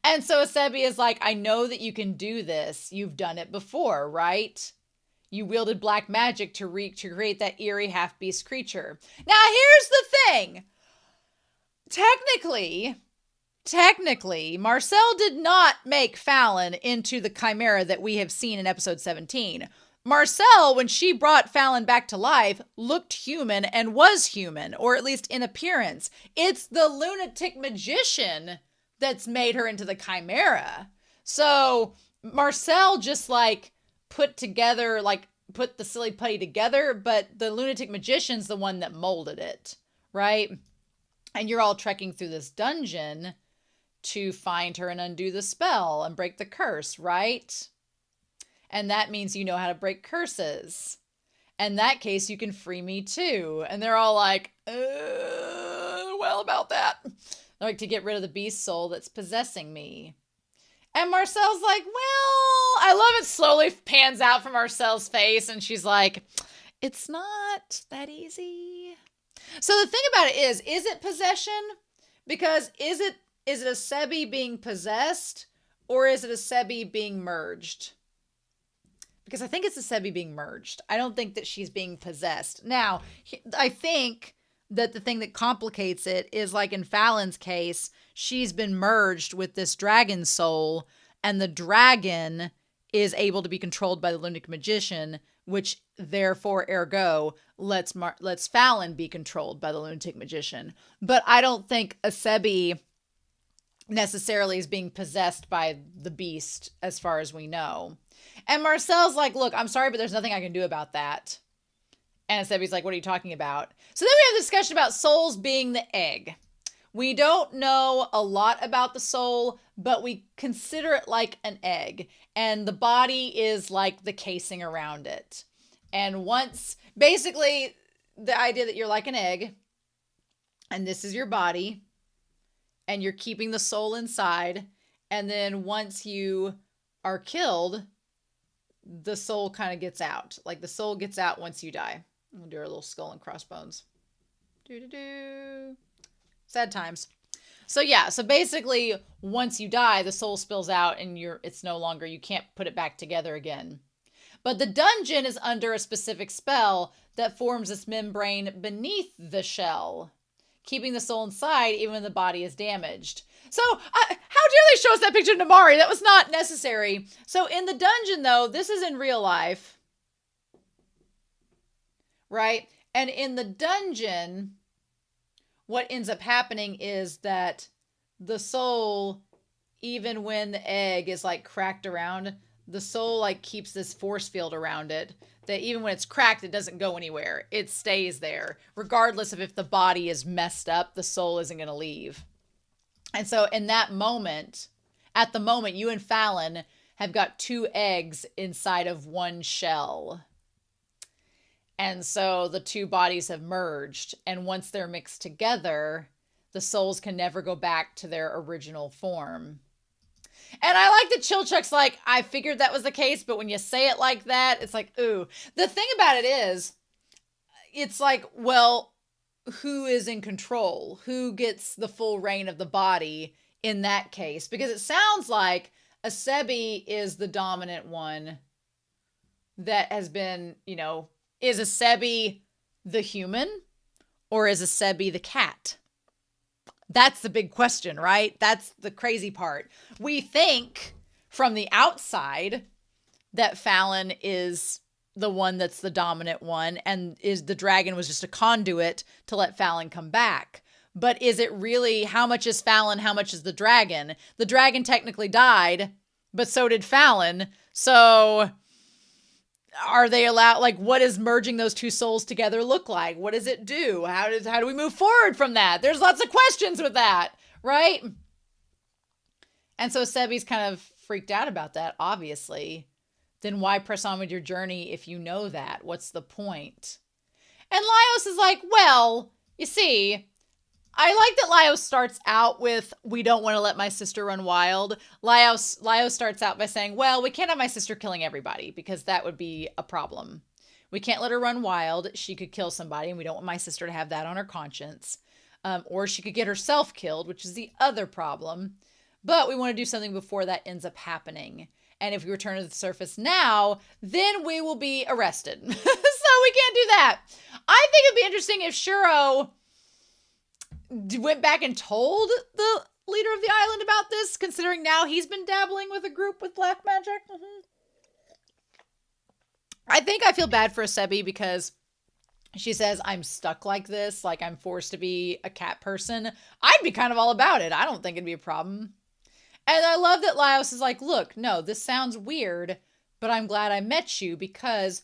And so Asebi is like, I know that you can do this. You've done it before, right? You wielded black magic to create that eerie half-beast creature. Now, here's the thing. Technically, Marcel did not make Fallon into the chimera that we have seen in episode 17. Marcel, when she brought Fallon back to life, looked human and was human, or at least in appearance. It's the lunatic magician that's made her into the chimera. So Marcel just like put the silly putty together, but the lunatic magician's the one that molded it, right? And you're all trekking through this dungeon to find her and undo the spell and break the curse, right? And that means you know how to break curses. In that case, you can free me too. And they're all like, well, about that. They're like, to get rid of the beast soul that's possessing me. And Marcel's like, well, I love it slowly pans out from Marcel's face. And she's like, it's not that easy. So the thing about it is it possession? Because is it Asebi being possessed, or is it Asebi being merged? Because I think it's Asebi being merged. I don't think that she's being possessed. Now, I think that the thing that complicates it is, like in Fallon's case, she's been merged with this dragon soul, and the dragon is able to be controlled by the lunatic magician, which therefore, ergo, lets Fallon be controlled by the lunatic magician. But I don't think Asebi necessarily is being possessed by the beast, as far as we know. And Marcel's like, look, I'm sorry, but there's nothing I can do about that. And Asebi's like, what are you talking about? So then we have a discussion about souls being the egg. We don't know a lot about the soul, but we consider it like an egg. And the body is like the casing around it. And basically, the idea that you're like an egg, and this is your body, and you're keeping the soul inside, and then once you are killed, the soul kind of gets out. Like the soul gets out once you die. We'll do our little skull and crossbones. Sad times. So yeah, so basically once you die, the soul spills out and it's no longer, you can't put it back together again. But the dungeon is under a specific spell that forms this membrane beneath the shell, keeping the soul inside even when the body is damaged. So how dare they show us that picture of Namari? That was not necessary. So in the dungeon, though, this is in real life, right? And in the dungeon, what ends up happening is that the soul, even when the egg is like cracked around, the soul like keeps this force field around it that even when it's cracked, it doesn't go anywhere. It stays there. Regardless of if the body is messed up, the soul isn't going to leave. And so in that moment, at the moment, you and Fallon have got 2 eggs inside of one shell. And so the 2 bodies have merged. And once they're mixed together, the souls can never go back to their original form. And I like that Chilchuck's like, I figured that was the case, but when you say it like that, it's like, ooh. The thing about it is, it's like, well, who is in control? Who gets the full reign of the body in that case? Because it sounds like Asebi is the dominant one that has been, is Asebi the human or is Asebi the cat? That's the big question, right? That's the crazy part. We think from the outside that Fallon is the one that's the dominant one, and is the dragon was just a conduit to let Fallon come back. But is it really, how much is Fallon, how much is the dragon? The dragon technically died, but so did Fallon. So are they allowed, like, what does merging those two souls together look like? What does it do? How do we move forward from that? There's lots of questions with that, right? And so Asebi's kind of freaked out about that, obviously. Then why press on with your journey if you know that? What's the point? And Laios is like, well, you see, I like that Laios starts out with, we don't want to let my sister run wild. Laios starts out by saying, well, we can't have my sister killing everybody because that would be a problem. We can't let her run wild. She could kill somebody, and we don't want my sister to have that on her conscience. Or she could get herself killed, which is the other problem. But we want to do something before that ends up happening. And if we return to the surface now, then we will be arrested. So we can't do that. I think it'd be interesting if Shuro went back and told the leader of the island about this, considering now he's been dabbling with a group with black magic. I think I feel bad for Asebi because she says, I'm stuck like this, like I'm forced to be a cat person. I'd be kind of all about it. I don't think it'd be a problem. And I love that Laios is like, look, no, this sounds weird, but I'm glad I met you because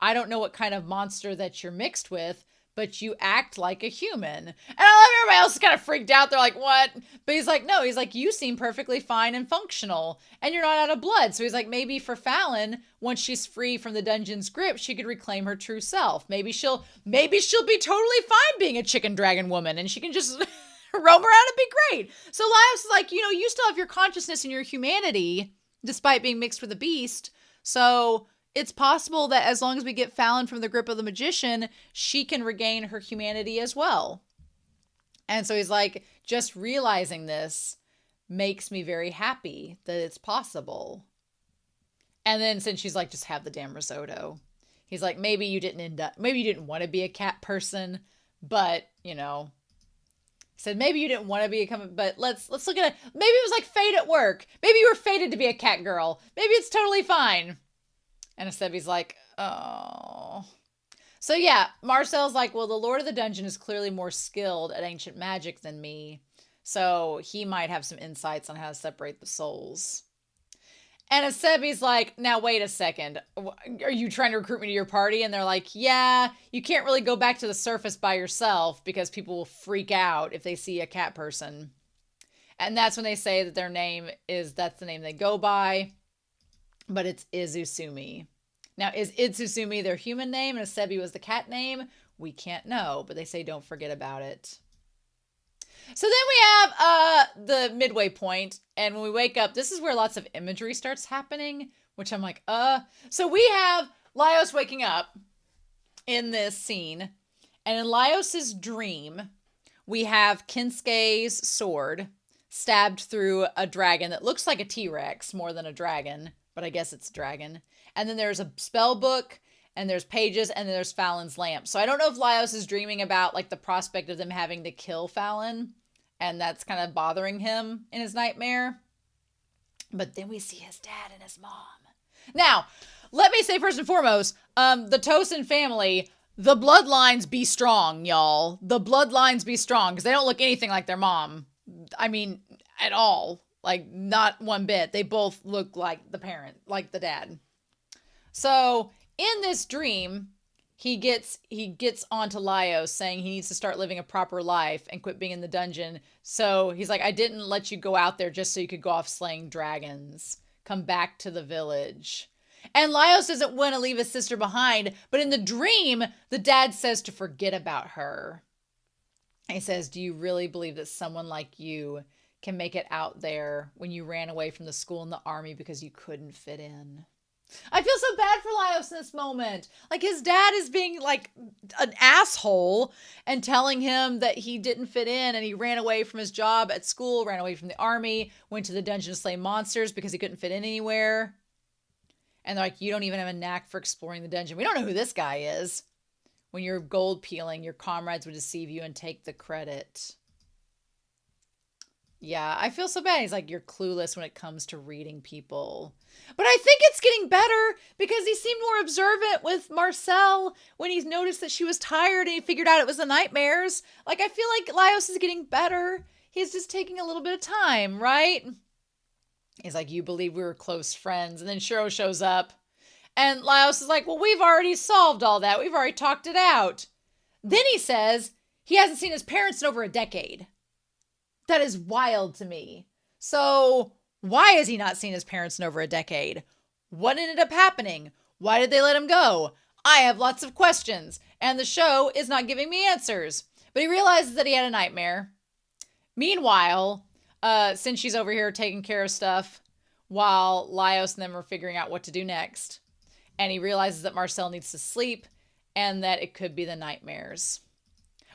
I don't know what kind of monster that you're mixed with, but you act like a human. And I love everybody else is kind of freaked out. They're like, what? But he's like, no, he's like, you seem perfectly fine and functional and you're not out of blood. So he's like, maybe for Fallon, once she's free from the dungeon's grip, she could reclaim her true self. Maybe she'll be totally fine being a chicken dragon woman and she can just roam around and be great. So Laios is like, you still have your consciousness and your humanity despite being mixed with a beast. So it's possible that as long as we get Fallon from the grip of the magician, she can regain her humanity as well. And so he's like, just realizing this makes me very happy that it's possible. And then since she's like, just have the damn risotto. He's like, maybe you didn't want to be a cat person, but said maybe you didn't want to be but let's look at it. Maybe it was like fate at work. Maybe you were fated to be a cat girl. Maybe it's totally fine. And Asebi's like, oh. So yeah, Marcel's like, well, the Lord of the Dungeon is clearly more skilled at ancient magic than me. So he might have some insights on how to separate the souls. And Asebi's like, now wait a second. Are you trying to recruit me to your party? And they're like, yeah, you can't really go back to the surface by yourself because people will freak out if they see a cat person. And that's when they say that that's the name they go by. But it's Izusumi. Now, is Izusumi their human name and Asebi was the cat name? We can't know, but they say don't forget about it. So then we have the midway point, and when we wake up, this is where lots of imagery starts happening, which I'm like, So we have Laios waking up in this scene, and in Laios's dream, we have Kinsuke's sword stabbed through a dragon that looks like a T-Rex more than a dragon, but I guess it's a dragon. And then there's a spell book, and there's pages, and then there's Fallon's lamp. So I don't know if Laios is dreaming about like the prospect of them having to kill Fallon, and that's kind of bothering him in his nightmare. But then we see his dad and his mom. Now, let me say first and foremost, the Tosin family, the bloodlines be strong, y'all. The bloodlines be strong, because they don't look anything like their mom. I mean, at all. Like, not one bit. They both look like the parent, like the dad. So, in this dream, he gets onto Laios saying he needs to start living a proper life and quit being in the dungeon. So, he's like, I didn't let you go out there just so you could go off slaying dragons. Come back to the village. And Laios doesn't want to leave his sister behind, but in the dream, the dad says to forget about her. He says, do you really believe that someone like you can make it out there when you ran away from the school and the army because you couldn't fit in? I feel so bad for Laios in this moment. Like, his dad is being like an asshole and telling him that he didn't fit in and he ran away from his job at school, ran away from the army, went to the dungeon to slay monsters because he couldn't fit in anywhere. And they're like, you don't even have a knack for exploring the dungeon. We don't know who this guy is. When you're gold peeling, your comrades would deceive you and take the credit. Yeah, I feel so bad. He's like, you're clueless when it comes to reading people. But I think it's getting better because he seemed more observant with Marcille when he's noticed that she was tired and he figured out it was the nightmares. Like, I feel like Laios is getting better. He's just taking a little bit of time, right? He's like, you believe we were close friends. And then Shuro shows up. And Laios is like, well, we've already solved all that. We've already talked it out. Then he says he hasn't seen his parents in over a decade. That is wild to me. So why has he not seen his parents in over a decade? What ended up happening? Why did they let him go? I have lots of questions, and the show is not giving me answers. But he realizes that he had a nightmare. Meanwhile, since she's over here taking care of stuff, while Laios and them are figuring out what to do next, and he realizes that Marcille needs to sleep, and that it could be the nightmares.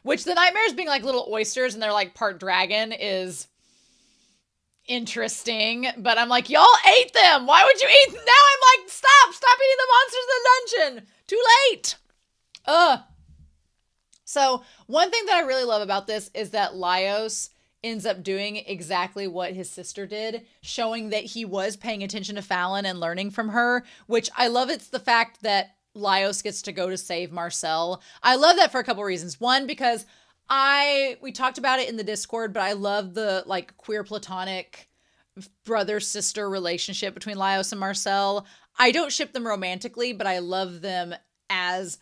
Which the nightmares being like little oysters and they're like part dragon is interesting. But I'm like, y'all ate them. Why would you eat them? Now I'm like, stop eating the monsters in the dungeon. Too late. So one thing that I really love about this is that Laios ends up doing exactly what his sister did, showing that he was paying attention to Fallon and learning from her, which I love. It's the fact that Laios gets to go to save Marcille. I love that for a couple reasons. One, because we talked about it in the Discord, but I love the like queer platonic brother-sister relationship between Laios and Marcille. I don't ship them romantically, but I love them as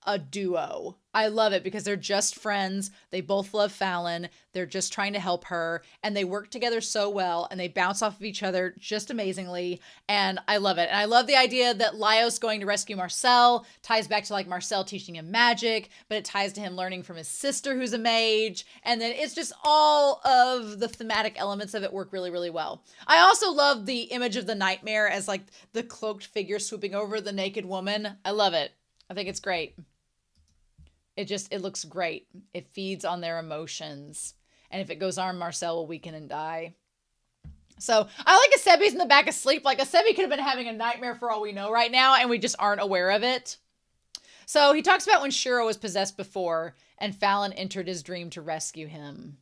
a duo. I love it because they're just friends. They both love Fallon. They're just trying to help her, and they work together so well, and they bounce off of each other just amazingly, and I love it. And I love the idea that Laios going to rescue Marcille ties back to like Marcille teaching him magic, but it ties to him learning from his sister who's a mage, and then it's just all of the thematic elements of it work really, really well. I also love the image of the nightmare as like the cloaked figure swooping over the naked woman. I love it. I think it's great. It looks great. It feeds on their emotions. And if it goes on, Marcille will weaken and die. So I like Asebi's in the back asleep. Like Asebi could have been having a nightmare for all we know right now, and we just aren't aware of it. So he talks about when Shiro was possessed before, and Fallon entered his dream to rescue him.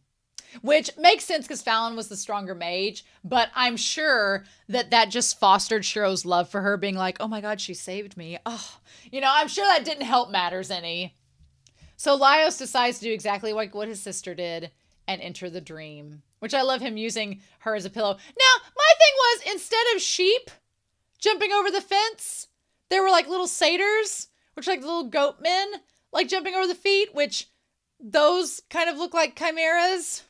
Which makes sense because Fallon was the stronger mage, but I'm sure that just fostered Shiro's love for her, being like, oh my God, she saved me. Oh, I'm sure that didn't help matters any. So Laios decides to do exactly like what his sister did and enter the dream, which I love him using her as a pillow. Now, my thing was, instead of sheep jumping over the fence, there were like little satyrs, which are like little goat men, like jumping over the feet, which those kind of look like chimeras.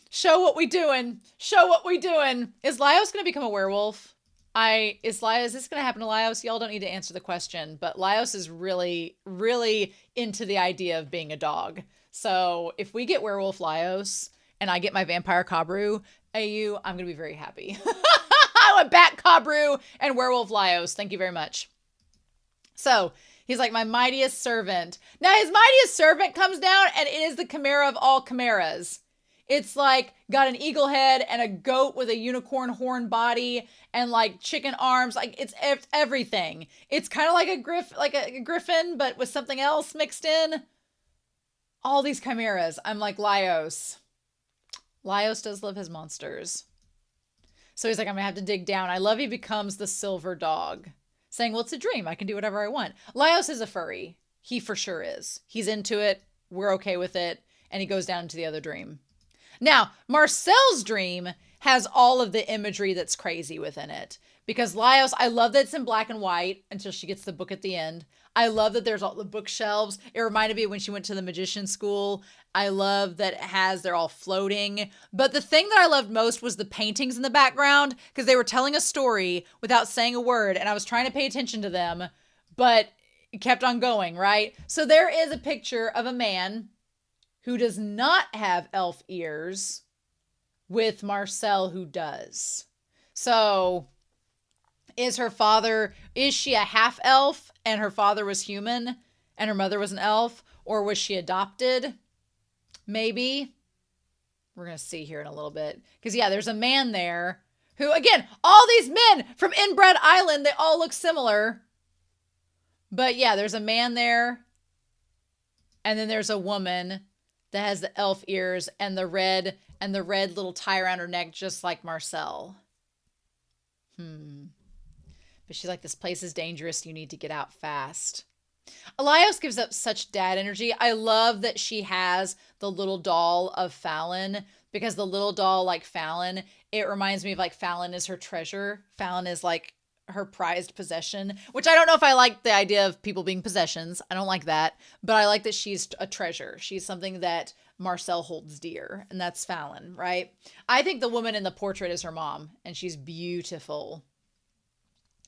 Show what we doing. Show what we doing. Is Laios going to become a werewolf? Is this going to happen to Laios? Y'all don't need to answer the question, but Laios is really, really into the idea of being a dog. So if we get werewolf Laios and I get my vampire Kabru AU, I'm going to be very happy. I want bat Kabru and werewolf Laios. Thank you very much. So he's like my mightiest servant. Now his mightiest servant comes down and it is the chimera of all chimeras. It's like got an eagle head and a goat with a unicorn horn body and like chicken arms. Like it's everything. It's kind of like a griffin, but with something else mixed in. All these chimeras. I'm like Laios. Laios does love his monsters. So he's like, I'm gonna have to dig down. I love he becomes the silver dog, saying, well, it's a dream. I can do whatever I want. Laios is a furry. He for sure is. He's into it. We're okay with it. And he goes down into the other dream. Now, Marcelle's dream has all of the imagery that's crazy within it. Because Laios, I love that it's in black and white until she gets the book at the end. I love that there's all the bookshelves. It reminded me of when she went to the magician school. I love that they're all floating. But the thing that I loved most was the paintings in the background, because they were telling a story without saying a word, and I was trying to pay attention to them, but it kept on going, right? So there is a picture of a man who does not have elf ears with Marcille who does. So is she a half elf and her father was human and her mother was an elf? Or was she adopted? Maybe. We're going to see here in a little bit. Because yeah, there's a man there who, again, all these men from Inbred Island, they all look similar. But yeah, there's a man there. And then there's a woman that has the elf ears and the red little tie around her neck, just like Marcille. But she's like, this place is dangerous. You need to get out fast. Laios gives up such dad energy. I love that she has the little doll of Fallon, because the little doll like Fallon, it reminds me of like Fallon is her treasure. Fallon is like her prized possession, which I don't know if I like the idea of people being possessions. I don't like that, but I like that she's a treasure. She's something that Marcille holds dear, and that's Fallon, right? I think the woman in the portrait is her mom, and she's beautiful.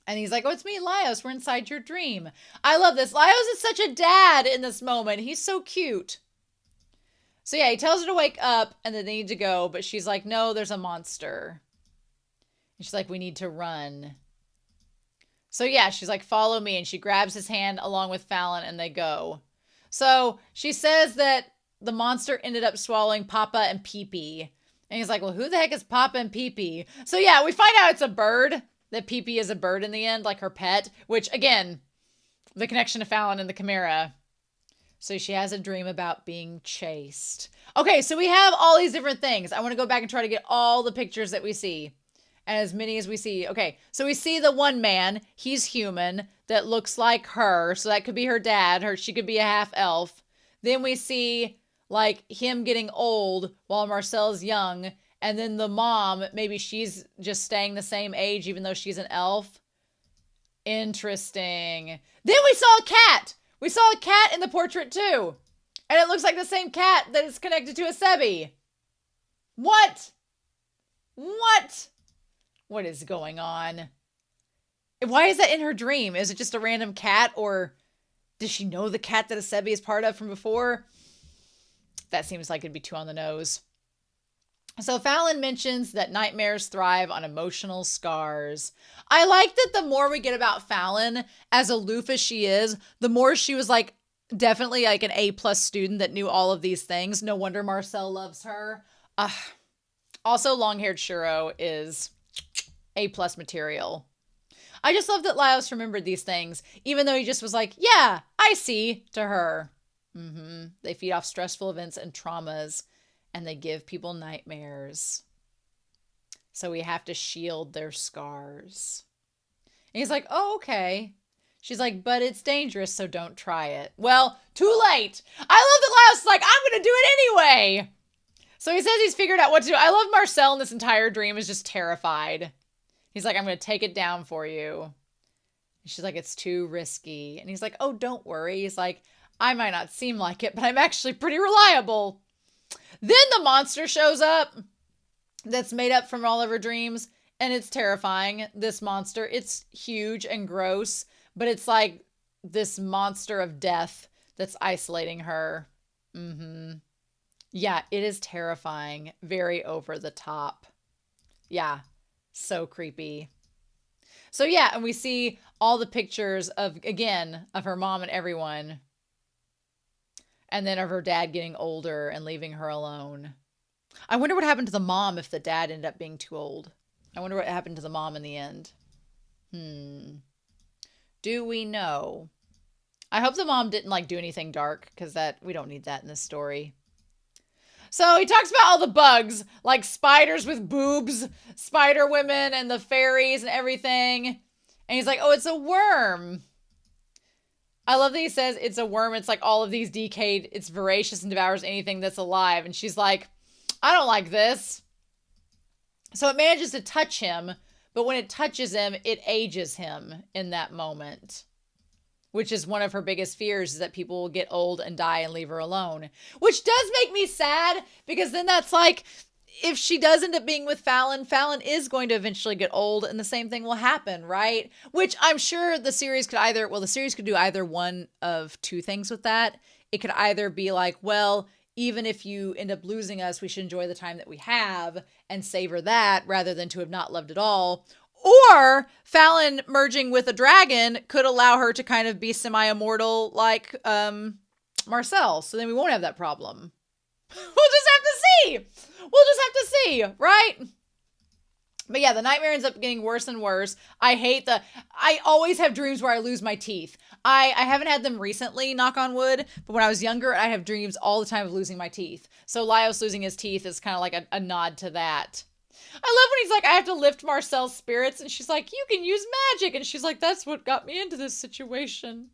And he's like, oh, it's me, Laios. We're inside your dream. I love this. Laios is such a dad in this moment. He's so cute. So yeah, he tells her to wake up and that they need to go, but she's like, no, there's a monster. And she's like, we need to run. So yeah, she's like, follow me. And she grabs his hand along with Fallon and they go. So she says that the monster ended up swallowing Papa and Pee-Pee. And he's like, well, who the heck is Papa and Pee-Pee? So yeah, we find out it's a bird. That Pee-Pee is a bird in the end, like her pet. Which, again, the connection to Fallon and the Chimera. So she has a dream about being chased. Okay, so we have all these different things. I want to go back and try to get all the pictures that we see. And as many as we see. Okay, so we see the one man. He's human. That looks like her. So that could be her dad. She could be a half elf. Then we see like him getting old while Marcelle's young. And then the mom, maybe she's just staying the same age even though she's an elf. Interesting. Then we saw a cat. We saw a cat in the portrait too. And it looks like the same cat that is connected to Asebi. What? What? What is going on? Why is that in her dream? Is it just a random cat, or does she know the cat that Asebi is part of from before? That seems like it'd be too on the nose. So Fallon mentions that nightmares thrive on emotional scars. I like that the more we get about Fallon, as aloof as she is, the more she was like definitely like an A+ student that knew all of these things. No wonder Marcille loves her. Also, long-haired Shuro is A+ material. I just love that Laios remembered these things, even though he just was like, yeah, I see, to her. They feed off stressful events and traumas. And they give people nightmares. So we have to shield their scars. And he's like, oh, okay. She's like, but it's dangerous, so don't try it. Well, too late. I love that Laios is like, I'm going to do it anyway. So he says he's figured out what to do. I love Marcille in this entire dream is just terrified. He's like, I'm going to take it down for you. And she's like, it's too risky. And he's like, oh, don't worry. He's like, I might not seem like it, but I'm actually pretty reliable. Then the monster shows up that's made up from all of her dreams, and it's terrifying. This monster, it's huge and gross, but it's like this monster of death that's isolating her. Yeah, it is terrifying. Very over the top. Yeah, so creepy. So yeah, and we see all the pictures of, again, of her mom and everyone. And then of her dad getting older and leaving her alone. I wonder what happened to the mom if the dad ended up being too old. I wonder what happened to the mom in the end. Do we know? I hope the mom didn't like do anything dark, because we don't need that in this story. So he talks about all the bugs, like spiders with boobs, spider women and the fairies and everything. And he's like, oh, it's a worm. I love that he says it's a worm. It's like all of these decayed, it's voracious and devours anything that's alive. And she's like, I don't like this. So it manages to touch him, but when it touches him, it ages him in that moment. Which is one of her biggest fears, is that people will get old and die and leave her alone. Which does make me sad, because then that's like, if she does end up being with Fallon, Fallon is going to eventually get old and the same thing will happen, right? Which I'm sure the series could do either one of two things with that. It could either be like, well, even if you end up losing us, we should enjoy the time that we have and savor that rather than to have not loved at all. Or Fallon merging with a dragon could allow her to kind of be semi-immortal like Marcille. So then we won't have that problem. We'll just have to see. Right? But yeah, the nightmare ends up getting worse and worse. I always have dreams where I lose my teeth. I haven't had them recently, knock on wood, but when I was younger, I have dreams all the time of losing my teeth. So Laios losing his teeth is kind of like a nod to that. I love when he's like, I have to lift Marcelle's spirits, and she's like, you can use magic. And she's like, that's what got me into this situation.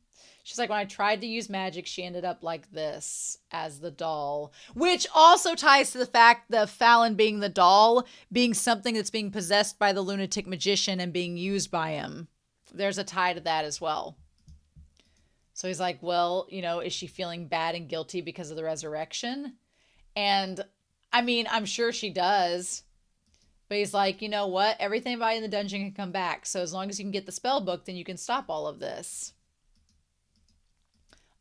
She's like, when I tried to use magic, she ended up like this as the doll, which also ties to the fact that Fallon being the doll, being something that's being possessed by the lunatic magician and being used by him. There's a tie to that as well. So he's like, well, you know, is she feeling bad and guilty because of the resurrection? And I mean, I'm sure she does. But he's like, you know what? Everything about in the dungeon can come back. So as long as you can get the spell book, then you can stop all of this.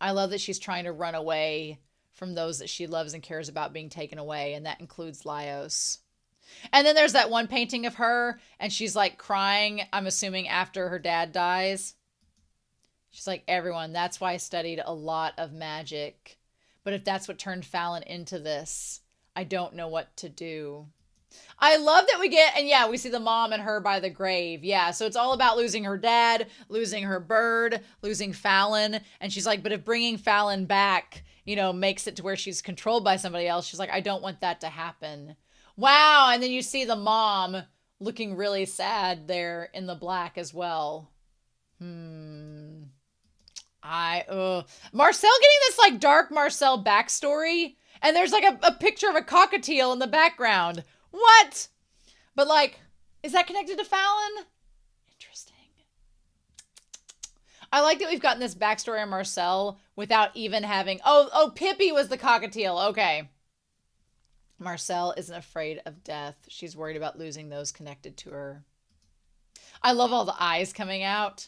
I love that she's trying to run away from those that she loves and cares about being taken away. And that includes Laios. And then there's that one painting of her. And she's like crying, I'm assuming after her dad dies. She's like, everyone, that's why I studied a lot of magic. But if that's what turned Fallon into this, I don't know what to do. I love that we get, and yeah, we see the mom and her by the grave. Yeah, so it's all about losing her dad, losing her bird, losing Fallon. And she's like, but if bringing Fallon back, you know, makes it to where she's controlled by somebody else, she's like, I don't want that to happen. Wow. And then you see the mom looking really sad there in the black as well. Marcille getting this like dark Marcille backstory. And there's like a picture of a cockatiel in the background. What? But like, is that connected to Fallon? Interesting. I like that we've gotten this backstory on Marcille without even having, oh, Pippi was the cockatiel. Okay. Marcille isn't afraid of death. She's worried about losing those connected to her. I love all the eyes coming out.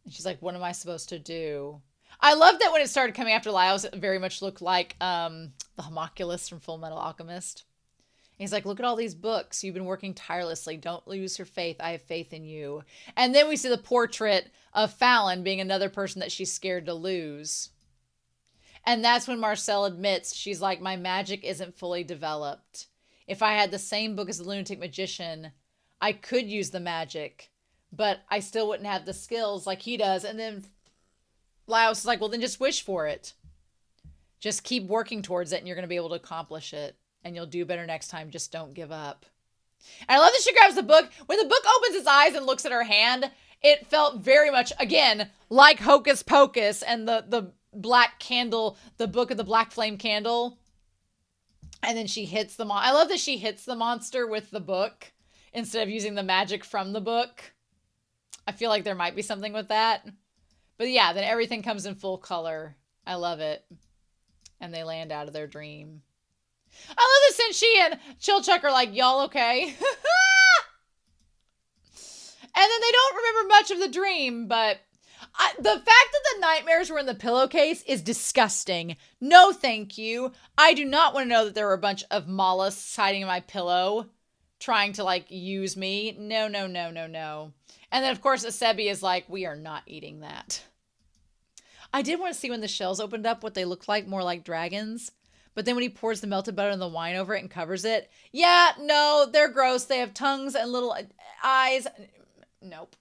And she's like, what am I supposed to do? I love that when it started coming after Laios, it very much looked like the homunculus from Full Metal Alchemist. He's like, look at all these books. You've been working tirelessly. Don't lose your faith. I have faith in you. And then we see the portrait of Fallon being another person that she's scared to lose. And that's when Marcille admits, she's like, my magic isn't fully developed. If I had the same book as the lunatic magician, I could use the magic, but I still wouldn't have the skills like he does. And then Laios is like, well, then just wish for it. Just keep working towards it and you're going to be able to accomplish it. And you'll do better next time. Just don't give up. And I love that she grabs the book. When the book opens its eyes and looks at her hand, it felt very much, again, like Hocus Pocus and the black candle, the book of the black flame candle. And then she hits the I love that she hits the monster with the book instead of using the magic from the book. I feel like there might be something with that. But yeah, then everything comes in full color. I love it. And they land out of their dream. I love that since she and Chilchuck are like, y'all okay? And then they don't remember much of the dream, but the fact that the nightmares were in the pillowcase is disgusting. No, thank you. I do not want to know that there were a bunch of mollusks hiding in my pillow trying to like use me. No, no, no, no, no. And then of course Asebi is like, we are not eating that. I did want to see when the shells opened up what they looked like, more like dragons. But then when he pours the melted butter and the wine over it and covers it, yeah, no, they're gross. They have tongues and little eyes. Nope.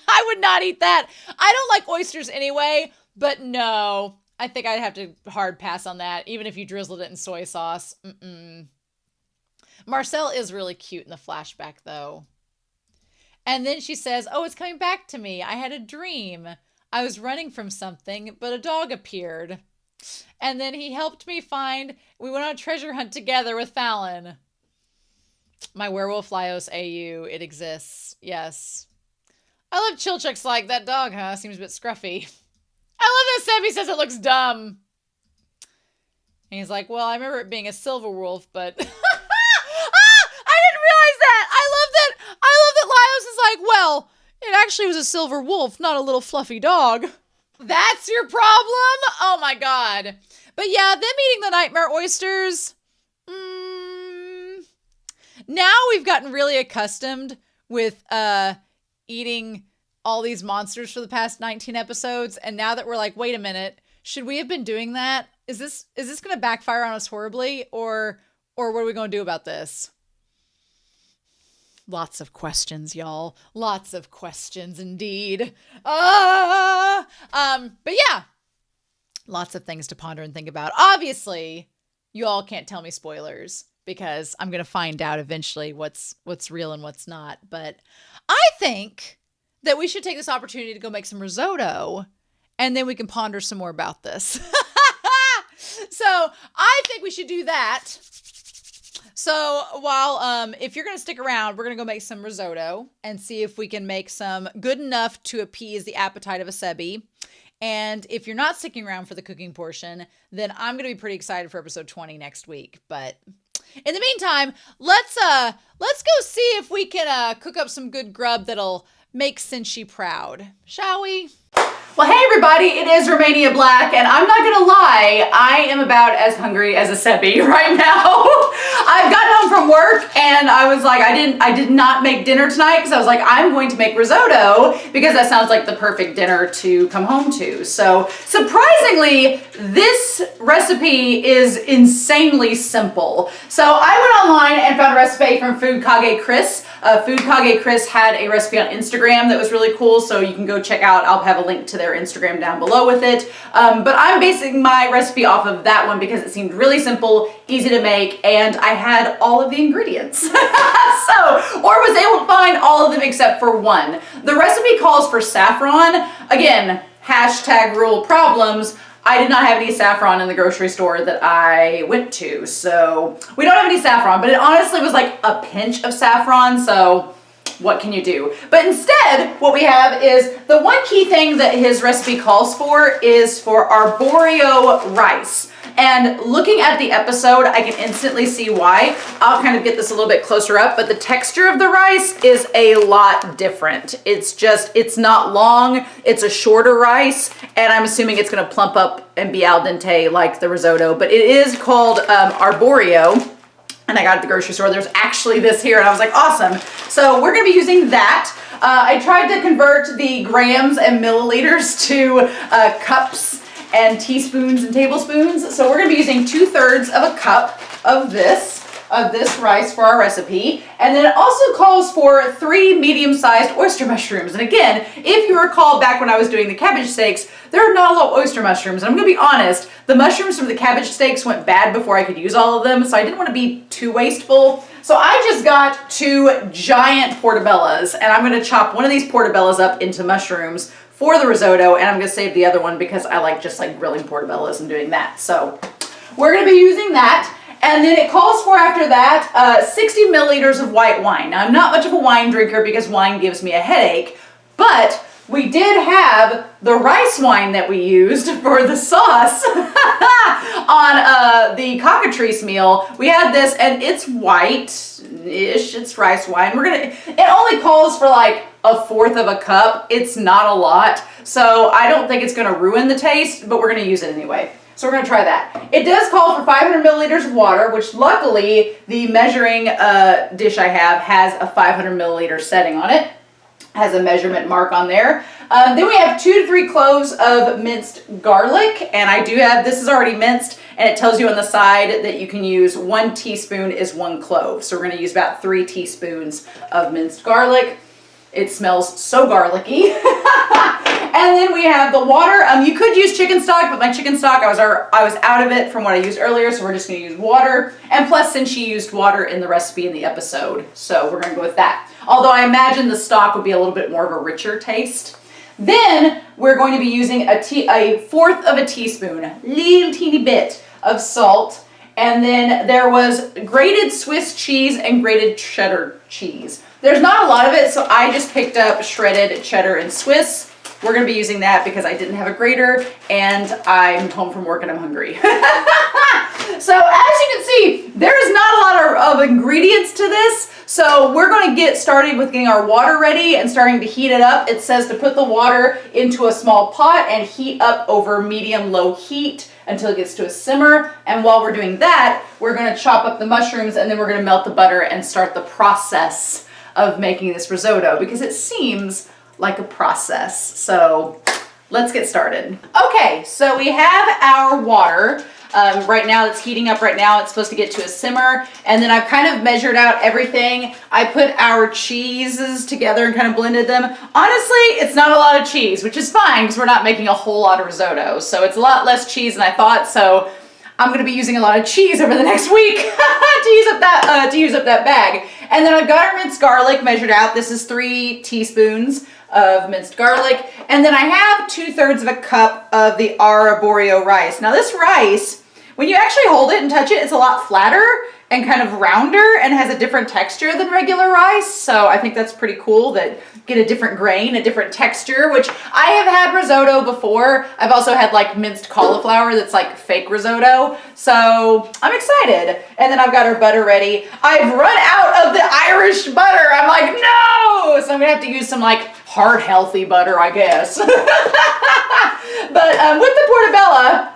I would not eat that. I don't like oysters anyway, but no. I think I'd have to hard pass on that, even if you drizzled it in soy sauce. Marcille is really cute in the flashback, though. And then she says, oh, it's coming back to me. I had a dream. I was running from something, but a dog appeared. And then he helped me we went on a treasure hunt together with Fallon. My werewolf Laios AU, it exists. Yes. I love Chilchuck's like, that dog, huh? Seems a bit scruffy. I love that Sebi says it looks dumb. And he's like, well, I remember it being a silver wolf, but... I didn't realize that. I love that Laios is like, well, it actually was a silver wolf, not a little fluffy dog. That's your problem? Oh my god. But yeah, them eating the nightmare oysters. Now we've gotten really accustomed with eating all these monsters for the past 19 episodes. And now that we're like, wait a minute, should we have been doing that? Is this going to backfire on us horribly? Or what are we going to do about this? Lots of questions, y'all. Lots of questions indeed. But yeah, lots of things to ponder and think about. Obviously, you all can't tell me spoilers because I'm going to find out eventually what's real and what's not. But I think that we should take this opportunity to go make some risotto and then we can ponder some more about this. So I think we should do that. So while, if you're going to stick around, we're going to go make some risotto and see if we can make some good enough to appease the appetite of Asebi. And if you're not sticking around for the cooking portion, then I'm going to be pretty excited for episode 20 next week. But in the meantime, let's go see if we can cook up some good grub that'll make Cinchi proud, shall we? Well, hey everybody, it is Romania Black, and I'm not gonna lie, I am about as hungry as Asebi right now. I've gotten home from work and I was like, I did not make dinner tonight because I was like, I'm going to make risotto because that sounds like the perfect dinner to come home to. So surprisingly, this recipe is insanely simple. So I went online and found a recipe from Food Kage Chris. Food Kage Chris had a recipe on Instagram that was really cool, so you can go check out. I'll have a link to their Instagram down below with it. But I'm basing my recipe off of that one because it seemed really simple, easy to make, and I had all of the ingredients. Or was able to find all of them except for one. The recipe calls for saffron. Again, hashtag rural problems. I did not have any saffron in the grocery store that I went to, so we don't have any saffron, but it honestly was like a pinch of saffron, so what can you do? But instead, what we have is the one key thing that his recipe calls for is for arborio rice. And looking at the episode, I can instantly see why. I'll kind of get this a little bit closer up, but the texture of the rice is a lot different. It's not long, it's a shorter rice, and I'm assuming it's gonna plump up and be al dente like the risotto, but it is called arborio. And I got it at the grocery store. There's actually this here, and I was like, awesome. So we're gonna be using that. I tried to convert the grams and milliliters to cups and teaspoons and tablespoons. So we're gonna be using 2/3 of a cup of this rice for our recipe. And then it also calls for 3 medium-sized oyster mushrooms. And again, if you recall back when I was doing the cabbage steaks, there are not a lot of oyster mushrooms. And I'm gonna be honest, the mushrooms from the cabbage steaks went bad before I could use all of them, so I didn't want to be too wasteful. So I just got 2 giant portobellas, and I'm gonna chop one of these portobellas up into mushrooms for the risotto, and I'm gonna save the other one because I like just like grilling portobellas and doing that. So we're gonna be using that. And then it calls for, after that, 60 milliliters of white wine. Now, I'm not much of a wine drinker because wine gives me a headache, but we did have the rice wine that we used for the sauce on the cockatrice meal. We had this, and it's white-ish, it's rice wine. It only calls for like 1/4 of a cup. It's not a lot, so I don't think it's gonna ruin the taste, but we're gonna use it anyway. So we're gonna try that. It does call for 500 milliliters of water, which luckily the measuring dish I have has a 500 milliliter setting on it. Has a measurement mark on there. Then we have 2 to 3 cloves of minced garlic, and I do have, this is already minced, and it tells you on the side that you can use 1 teaspoon is 1 clove. So we're gonna use about 3 teaspoons of minced garlic. It smells so garlicky. And then we have the water. You could use chicken stock, but my chicken stock, I was out of it from what I used earlier, so we're just gonna use water. And plus, since she used water in the recipe in the episode, so we're gonna go with that. Although I imagine the stock would be a little bit more of a richer taste. Then we're going to be using a 1/4 of a teaspoon, a little teeny bit of salt. And then there was grated Swiss cheese and grated cheddar cheese. There's not a lot of it, so I just picked up shredded cheddar and Swiss. We're gonna be using that because I didn't have a grater and I'm home from work and I'm hungry. So as you can see, there is not a lot of ingredients to this. So we're gonna get started with getting our water ready and starting to heat it up. It says to put the water into a small pot and heat up over medium-low heat until it gets to a simmer. And while we're doing that, we're gonna chop up the mushrooms and then we're gonna melt the butter and start the process of making this risotto because it seems like a process. So let's get started. Okay, so we have our water. Right now it's heating up right now. It's supposed to get to a simmer. And then I've kind of measured out everything. I put our cheeses together and kind of blended them. Honestly, it's not a lot of cheese, which is fine because we're not making a whole lot of risotto. So it's a lot less cheese than I thought. So I'm gonna be using a lot of cheese over the next week to use up that bag. And then I've got our minced garlic measured out. This is 3 teaspoons of minced garlic. And then I have 2/3 of a cup of the arborio rice. Now this rice, when you actually hold it and touch it, it's a lot flatter and kind of rounder and has a different texture than regular rice. So I think that's pretty cool that get a different grain, a different texture, which I have had risotto before. I've also had like minced cauliflower that's like fake risotto. So I'm excited. And then I've got our butter ready. I've run out of the Irish butter. I'm like, no! So I'm gonna have to use some like hard, healthy butter, I guess. But with the portobello,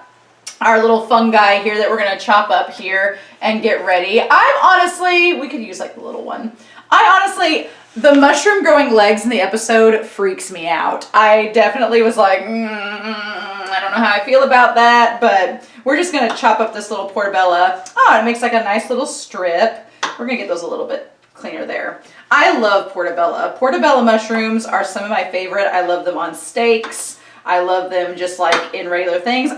our little fungi here that we're gonna chop up here and get ready. We could use like the little one. The mushroom growing legs in the episode freaks me out. I definitely was like, I don't know how I feel about that, but we're just gonna chop up this little portobello. Oh, it makes like a nice little strip. We're gonna get those a little bit cleaner there. I love portobello. Portobello mushrooms are some of my favorite. I love them on steaks. I love them just like in regular things.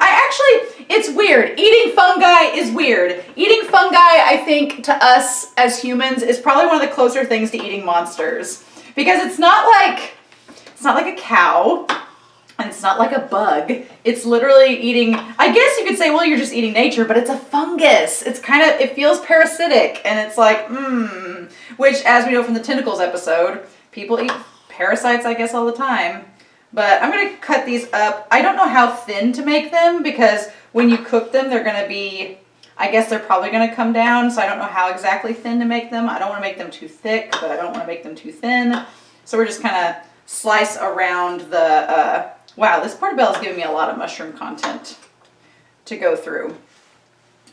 It's weird. Eating fungi is weird. Eating fungi, I think, to us as humans is probably one of the closer things to eating monsters. Because it's not like a cow, and it's not like a bug. It's literally eating, I guess you could say, well, you're just eating nature, but it's a fungus. It feels parasitic, and it's like, which, as we know from the tentacles episode, people eat parasites, I guess, all the time. But I'm going to cut these up. I don't know how thin to make them because when you cook them, they're going to be, I guess they're probably going to come down. So I don't know how exactly thin to make them. I don't want to make them too thick, but I don't want to make them too thin. So we're just kind of slice around the, wow, this portobello is giving me a lot of mushroom content to go through.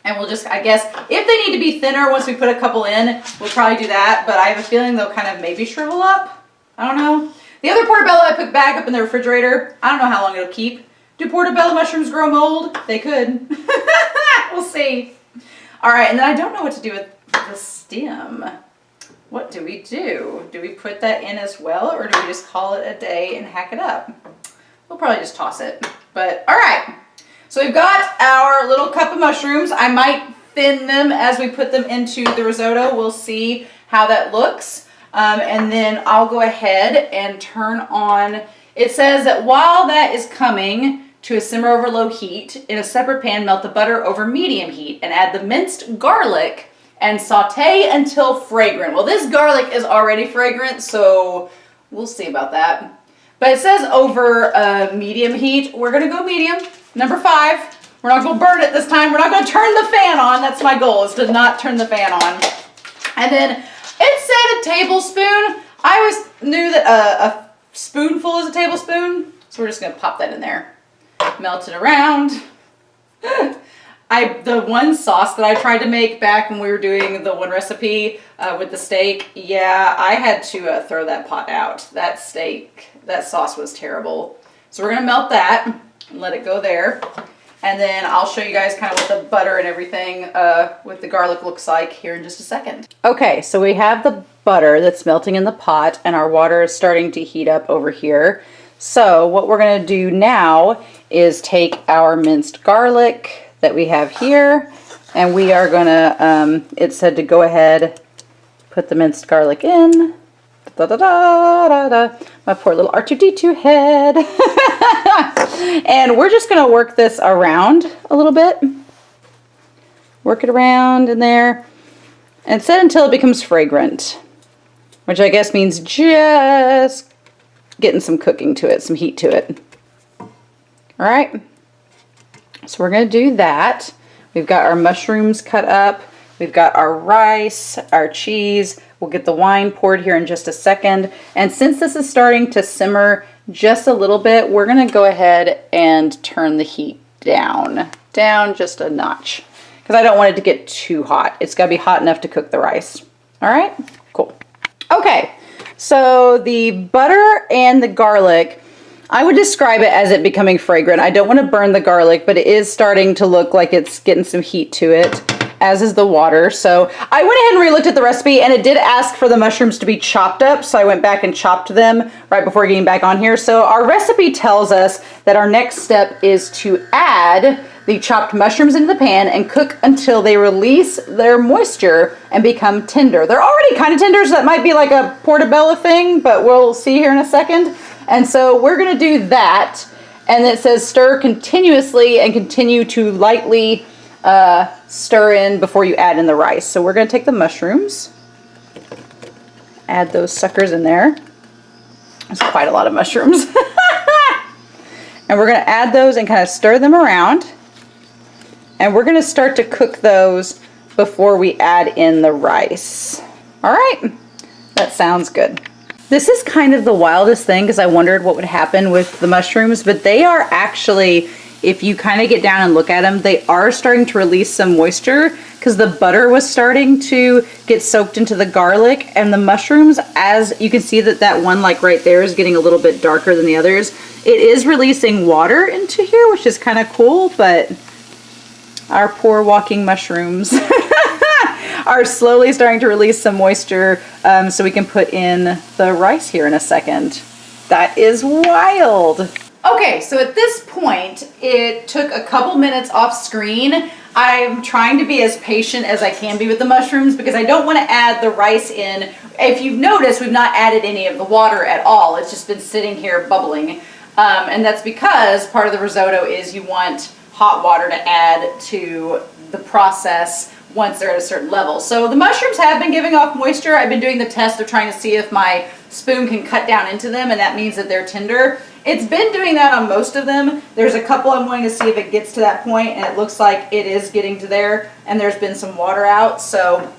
And we'll just, I guess, if they need to be thinner once we put a couple in, we'll probably do that. But I have a feeling they'll kind of maybe shrivel up. I don't know. The other portobello I put back up in the refrigerator. I don't know how long it'll keep. Do portobello mushrooms grow mold? They could. We'll see. All right, and then I don't know what to do with the stem. What do we do? Do we put that in as well, or do we just call it a day and hack it up? We'll probably just toss it. But all right, so we've got our little cup of mushrooms. I might thin them as we put them into the risotto. We'll see how that looks. And then I'll go ahead and turn on, it says that while that is coming to a simmer over low heat, in a separate pan, melt the butter over medium heat and add the minced garlic and saute until fragrant. Well, this garlic is already fragrant, so we'll see about that. But it says over medium heat. We're gonna go medium. Number 5, we're not gonna burn it this time. We're not gonna turn the fan on. That's my goal, is to not turn the fan on. And then it said a tablespoon. I always knew that a spoonful is a tablespoon. So we're just gonna pop that in there. Melt it around. The one sauce that I tried to make back when we were doing the one recipe with the steak, yeah, I had to throw that pot out. That sauce was terrible. So we're gonna melt that and let it go there. And then I'll show you guys kind of what the butter and everything with the garlic looks like here in just a second. Okay, so we have the butter that's melting in the pot and our water is starting to heat up over here. So what we're gonna do now is take our minced garlic that we have here, and we are gonna, it said to go ahead, put the minced garlic in. Da, da, da, da, da. My poor little R2-D2 head. And we're just gonna work this around a little bit. Work it around in there. And set until it becomes fragrant, which I guess means just getting some cooking to it, some heat to it. All right, so we're gonna do that. We've got our mushrooms cut up. We've got our rice, our cheese. We'll get the wine poured here in just a second. And since this is starting to simmer just a little bit, we're gonna go ahead and turn the heat down just a notch, because I don't want it to get too hot. It's gotta be hot enough to cook the rice. All right, cool. Okay, so the butter and the garlic, I would describe it as it becoming fragrant. I don't want to burn the garlic, but it is starting to look like it's getting some heat to it, as is the water. So I went ahead and re-looked at the recipe, and it did ask for the mushrooms to be chopped up, so I went back and chopped them right before getting back on here. So our recipe tells us that our next step is to add the chopped mushrooms into the pan and cook until they release their moisture and become tender. They're already kind of tender, so that might be like a portobello thing, but we'll see here in a second. And so we're gonna do that. And it says stir continuously and continue to lightly stir in before you add in the rice. So we're gonna take the mushrooms, add those suckers in there. There's quite a lot of mushrooms. And we're gonna add those and kind of stir them around. And we're gonna start to cook those before we add in the rice. All right, that sounds good. This is kind of the wildest thing because I wondered what would happen with the mushrooms, but they are actually, if you kind of get down and look at them, they are starting to release some moisture because the butter was starting to get soaked into the garlic, and the mushrooms, as you can see that one like right there is getting a little bit darker than the others. It is releasing water into here, which is kind of cool, but our poor walking mushrooms are slowly starting to release some moisture, so we can put in the rice here in a second. That is wild. Okay, so at this point, it took a couple minutes off screen. I'm trying to be as patient as I can be with the mushrooms because I don't want to add the rice in. If you've noticed, we've not added any of the water at all. It's just been sitting here bubbling. And that's because part of the risotto is you want hot water to add to the process once they're at a certain level. So the mushrooms have been giving off moisture. I've been doing the test of trying to see if my spoon can cut down into them, and that means that they're tender. It's been doing that on most of them. There's a couple I'm going to see if it gets to that point, and it looks like it is getting to there, and there's been some water out. So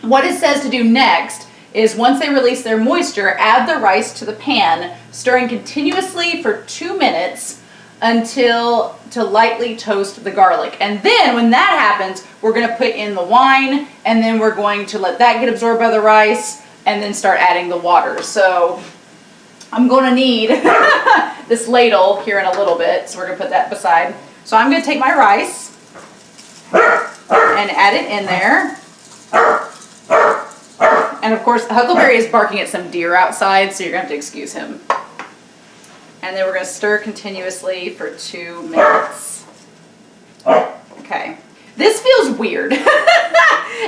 what it says to do next is once they release their moisture, add the rice to the pan, stirring continuously for 2 minutes until to lightly toast the garlic. And then when that happens, we're gonna put in the wine, and then we're going to let that get absorbed by the rice, and then start adding the water. So I'm gonna need this ladle here in a little bit, so we're gonna put that beside. So I'm gonna take my rice and add it in there. And of course, Huckleberry is barking at some deer outside, so you're gonna have to excuse him. And then we're gonna stir continuously for 2 minutes. Okay. This feels weird. And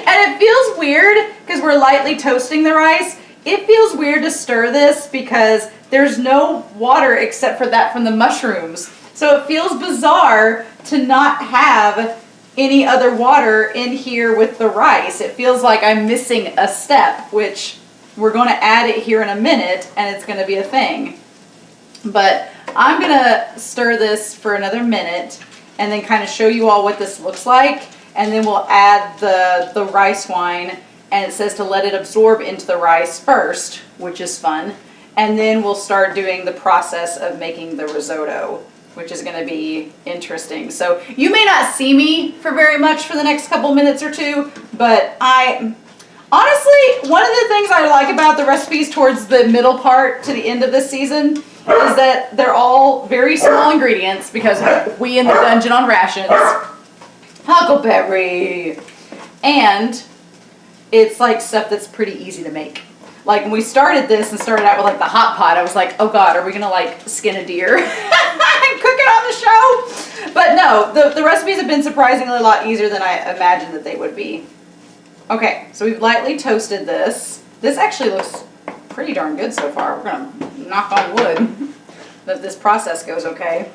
it feels weird because we're lightly toasting the rice. It feels weird to stir this because there's no water except for that from the mushrooms. So it feels bizarre to not have any other water in here with the rice. It feels like I'm missing a step, which we're gonna add it here in a minute and it's gonna be a thing. But I'm gonna stir this for another minute and then kind of show you all what this looks like, and then we'll add the rice wine, and it says to let it absorb into the rice first, which is fun, and then we'll start doing the process of making the risotto, which is gonna be interesting. So you may not see me for very much for the next couple minutes or two, but honestly, one of the things I like about the recipes towards the middle part to the end of this season is that they're all very small ingredients because we in the dungeon on rations. Huckleberry. And it's like stuff that's pretty easy to make. Like when we started this and started out with like the hot pot, I was like, oh God, are we gonna like skin a deer and cook it on the show? But no, the recipes have been surprisingly a lot easier than I imagined that they would be. Okay, so we've lightly toasted this. This actually looks pretty darn good so far. We're gonna knock on wood that this process goes okay.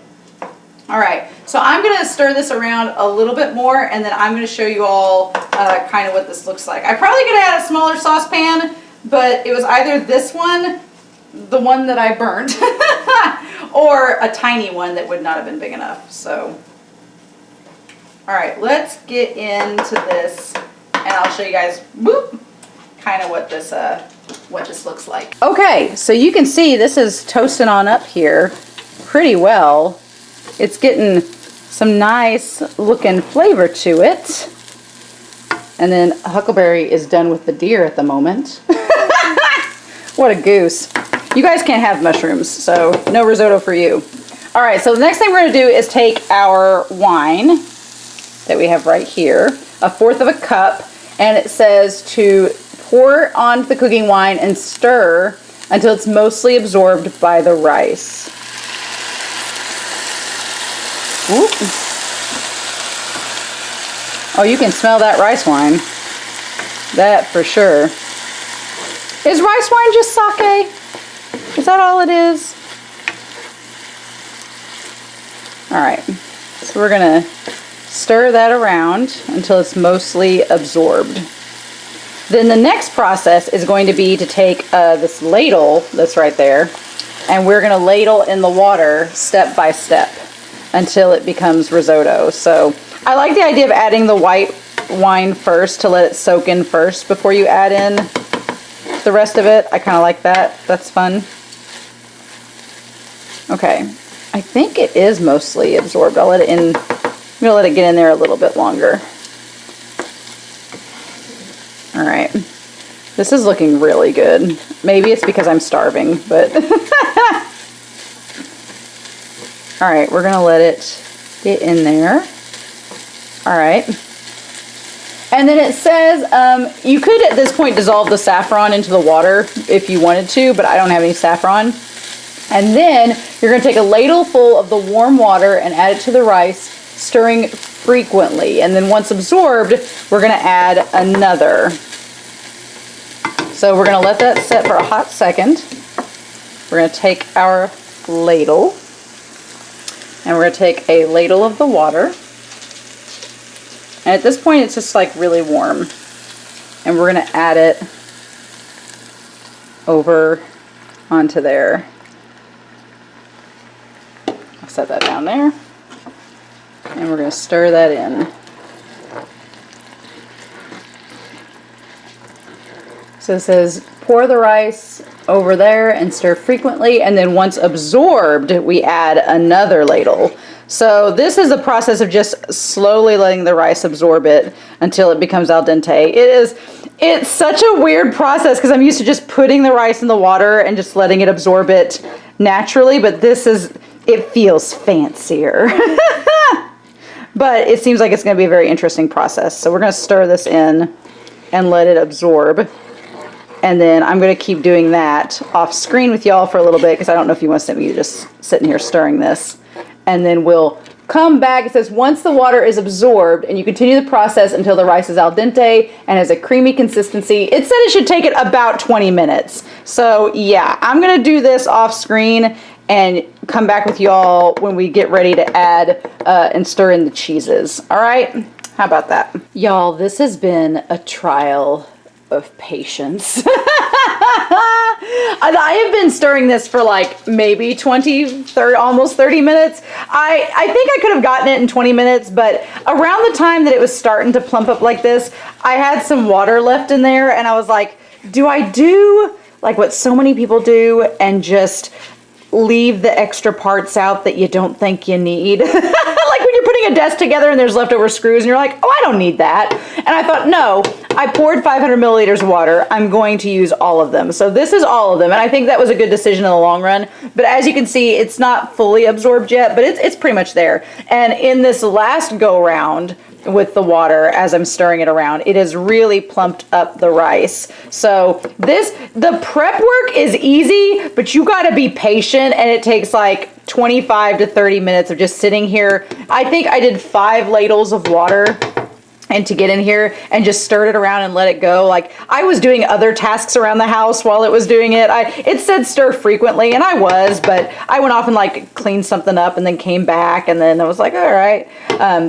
All right, so I'm gonna stir this around a little bit more, and then I'm gonna show you all kind of what this looks like. I probably could have had a smaller saucepan, but it was either this one, the one that I burnt, or a tiny one that would not have been big enough. So, all right, let's get into this, and I'll show you guys, whoop, kind of what this looks like. Okay, so you can see this is toasting on up here pretty well. It's getting some nice looking flavor to it. And then Huckleberry is done with the deer at the moment. What a goose. You guys can't have mushrooms, so no risotto for you. All right, so the next thing we're gonna do is take our wine that we have right here, 1/4 of a cup, and it says to pour onto the cooking wine and stir until it's mostly absorbed by the rice. Ooh. Oh, you can smell that rice wine. That for sure. Is rice wine just sake? Is that all it is? All right, so we're gonna stir that around until it's mostly absorbed. Then the next process is going to be to take this ladle that's right there, and we're gonna ladle in the water step by step until it becomes risotto. So I like the idea of adding the white wine first to let it soak in first before you add in the rest of it. I kind of like that. That's fun. Okay, I think it is mostly absorbed. I'll let it in. I'm gonna let it get in there a little bit longer. All right, this is looking really good. Maybe it's because I'm starving, but all right, we're gonna let it get in there. All right. And then it says you could at this point dissolve the saffron into the water if you wanted to, but I don't have any saffron. And then you're going to take a ladle full of the warm water and add it to the rice, stirring frequently. And then once absorbed, we're going to add another. So we're going to let that set for a hot second. We're going to take our ladle, and we're going to take a ladle of the water. And at this point, it's just like really warm. And we're going to add it over onto there. I'll set that down there. And we're going to stir that in. So it says pour the rice over there and stir frequently. And then once absorbed, we add another ladle. So this is the process of just slowly letting the rice absorb it until it becomes al dente. It's such a weird process because I'm used to just putting the rice in the water and just letting it absorb it naturally, but it feels fancier. But it seems like it's going to be a very interesting process. So we're going to stir this in and let it absorb. And then I'm going to keep doing that off screen with y'all for a little bit because I don't know if you want to see me just sitting here stirring this. And then we'll come back. It says once the water is absorbed and you continue the process until the rice is al dente and has a creamy consistency. It said it should take it about 20 minutes. So yeah, I'm going to do this off screen and come back with y'all when we get ready to add and stir in the cheeses. All right, how about that? Y'all, this has been a trial of patience. I have been stirring this for like maybe 20, 30, almost 30 minutes. I think I could have gotten it in 20 minutes, but around the time that it was starting to plump up like this, I had some water left in there and I was like, do I do like what so many people do and just leave the extra parts out that you don't think you need? Like when you're putting a desk together and there's leftover screws and you're like, oh, I don't need that. And I thought, no, I poured 500 milliliters of water. I'm going to use all of them. So this is all of them. And I think that was a good decision in the long run. But as you can see, it's not fully absorbed yet, but it's pretty much there. And in this last go round with the water, as I'm stirring it around, it has really plumped up the rice. So the prep work is easy, but you got to be patient, and it takes like 25 to 30 minutes of just sitting here. I think I did 5 ladles of water and to get in here and just stirred it around and let it go. Like I was doing other tasks around the house while it was doing it. It said stir frequently, and I was, but I went off and like cleaned something up and then came back, and then I was like, all right,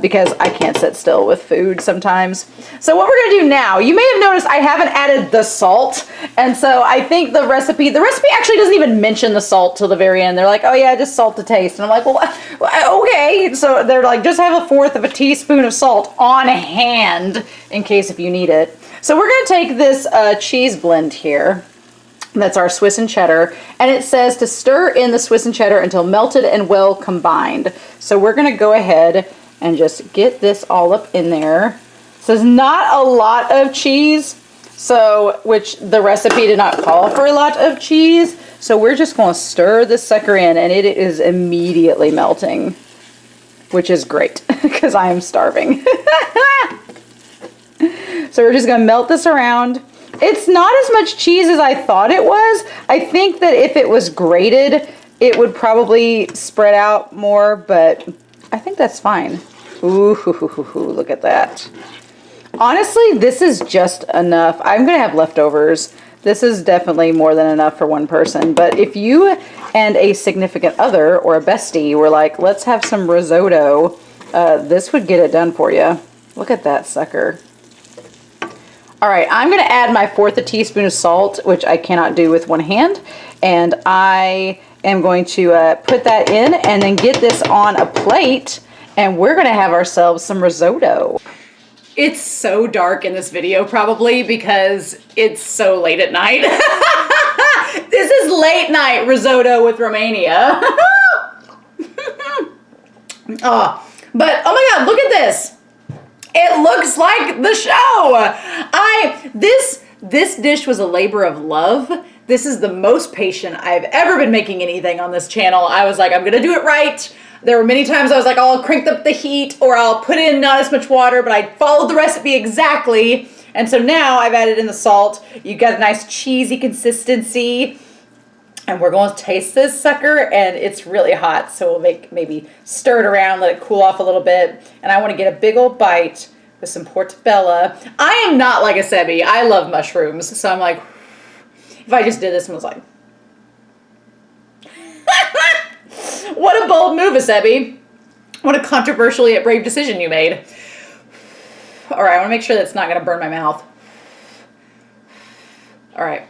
because I can't sit still with food sometimes. So what we're gonna do now, you may have noticed I haven't added the salt, and so I think the recipe actually doesn't even mention the salt till the very end. They're like, oh yeah, just salt to taste. And I'm like, well, okay. So they're like, just have 1/4 of a teaspoon of salt on hand in case if you need it. So we're going to take this cheese blend here. That's our Swiss and cheddar. And it says to stir in the Swiss and cheddar until melted and well combined. So we're going to go ahead and just get this all up in there. It says not a lot of cheese, so which the recipe did not call for a lot of cheese. So we're just going to stir this sucker in, and it is immediately melting, which is great because I am starving. So we're just going to melt this around. It's not as much cheese as I thought it was. I think that if it was grated, it would probably spread out more, but I think that's fine. Ooh, look at that. Honestly, this is just enough. I'm going to have leftovers. This is definitely more than enough for one person, but if you and a significant other or a bestie were like, let's have some risotto, this would get it done for you. Look at that sucker. All right, I'm gonna add my 1/4 teaspoon of salt, which I cannot do with one hand, and I am going to put that in and then get this on a plate, and we're gonna have ourselves some risotto. It's so dark in this video probably because it's so late at night. This is late night risotto with Romania. Oh, but oh my God, look at this. It looks like the show. This dish was a labor of love. This is the most patient I've ever been making anything on this channel. I was like, I'm gonna do it right. There were many times I was like, I'll crank up the heat or I'll put in not as much water, but I followed the recipe exactly. And so now I've added in the salt. You got a nice cheesy consistency. And we're going to taste this sucker, and it's really hot. So we'll maybe stir it around, let it cool off a little bit. And I want to get a big old bite with some portobello. I am not like Asebi. I love mushrooms. So I'm like, if I just did this and was like, what a bold move, Asebi. What a controversial yet brave decision you made. All right, I want to make sure that's not going to burn my mouth. All right.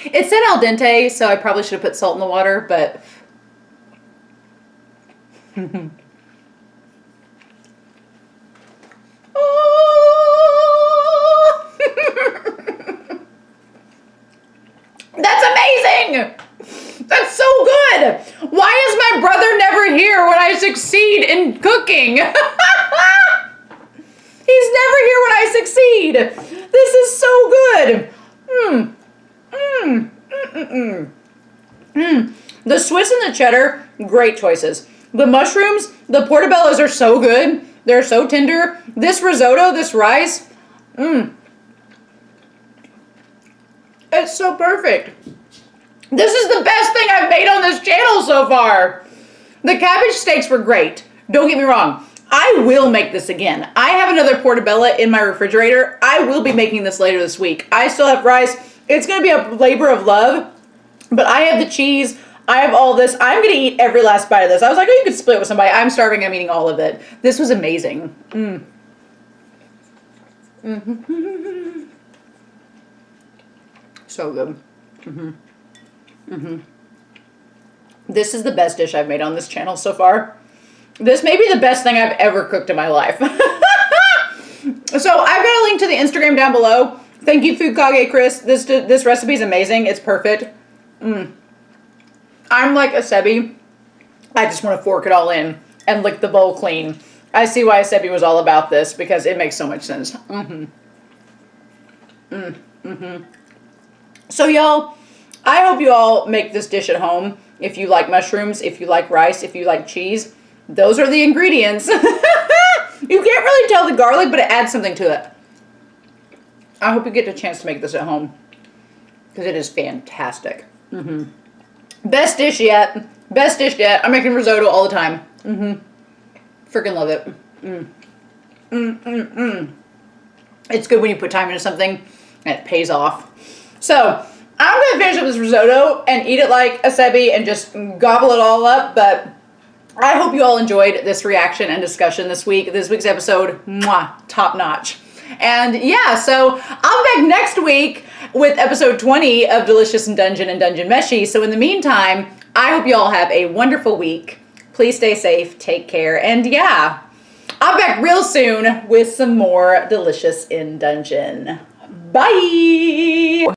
It said al dente, so I probably should have put salt in the water, but... That's amazing! That's so good! Why is my brother never here when I succeed in cooking? He's never here when I succeed! This is so good! The Swiss and the cheddar, great choices. The mushrooms, the portobellos are so good. They're so tender. This risotto, this rice, it's so perfect. This is the best thing I've made on this channel so far. The cabbage steaks were great. Don't get me wrong. I will make this again. I have another portobello in my refrigerator. I will be making this later this week. I still have rice. It's going to be a labor of love, but I have the cheese. I have all this. I'm going to eat every last bite of this. I was like, oh, you could split with somebody. I'm starving. I'm eating all of it. This was amazing. So good. This is the best dish I've made on this channel so far. This may be the best thing I've ever cooked in my life. So I've got a link to the Instagram down below. Thank you, Food Kage Chris. This recipe is amazing. It's perfect. I'm like Asebi. I just want to fork it all in and lick the bowl clean. I see why Asebi was all about this because it makes so much sense. So y'all, I hope you all make this dish at home. If you like mushrooms, if you like rice, if you like cheese, those are the ingredients. You can't really tell the garlic, but it adds something to it. I hope you get a chance to make this at home because it is fantastic. Best dish yet. Best dish yet. I'm making risotto all the time. Freaking love it. It's good when you put time into something and it pays off. So I'm going to finish up this risotto and eat it like Asebi and just gobble it all up. But I hope you all enjoyed this reaction and discussion this week. This week's episode, mwah, top notch. And yeah, so I'll be back next week with episode 20 of Delicious in Dungeon and Dungeon Meshy. So in the meantime, I hope you all have a wonderful week. Please stay safe, take care, and yeah, I'll be back real soon with some more Delicious in Dungeon. Bye!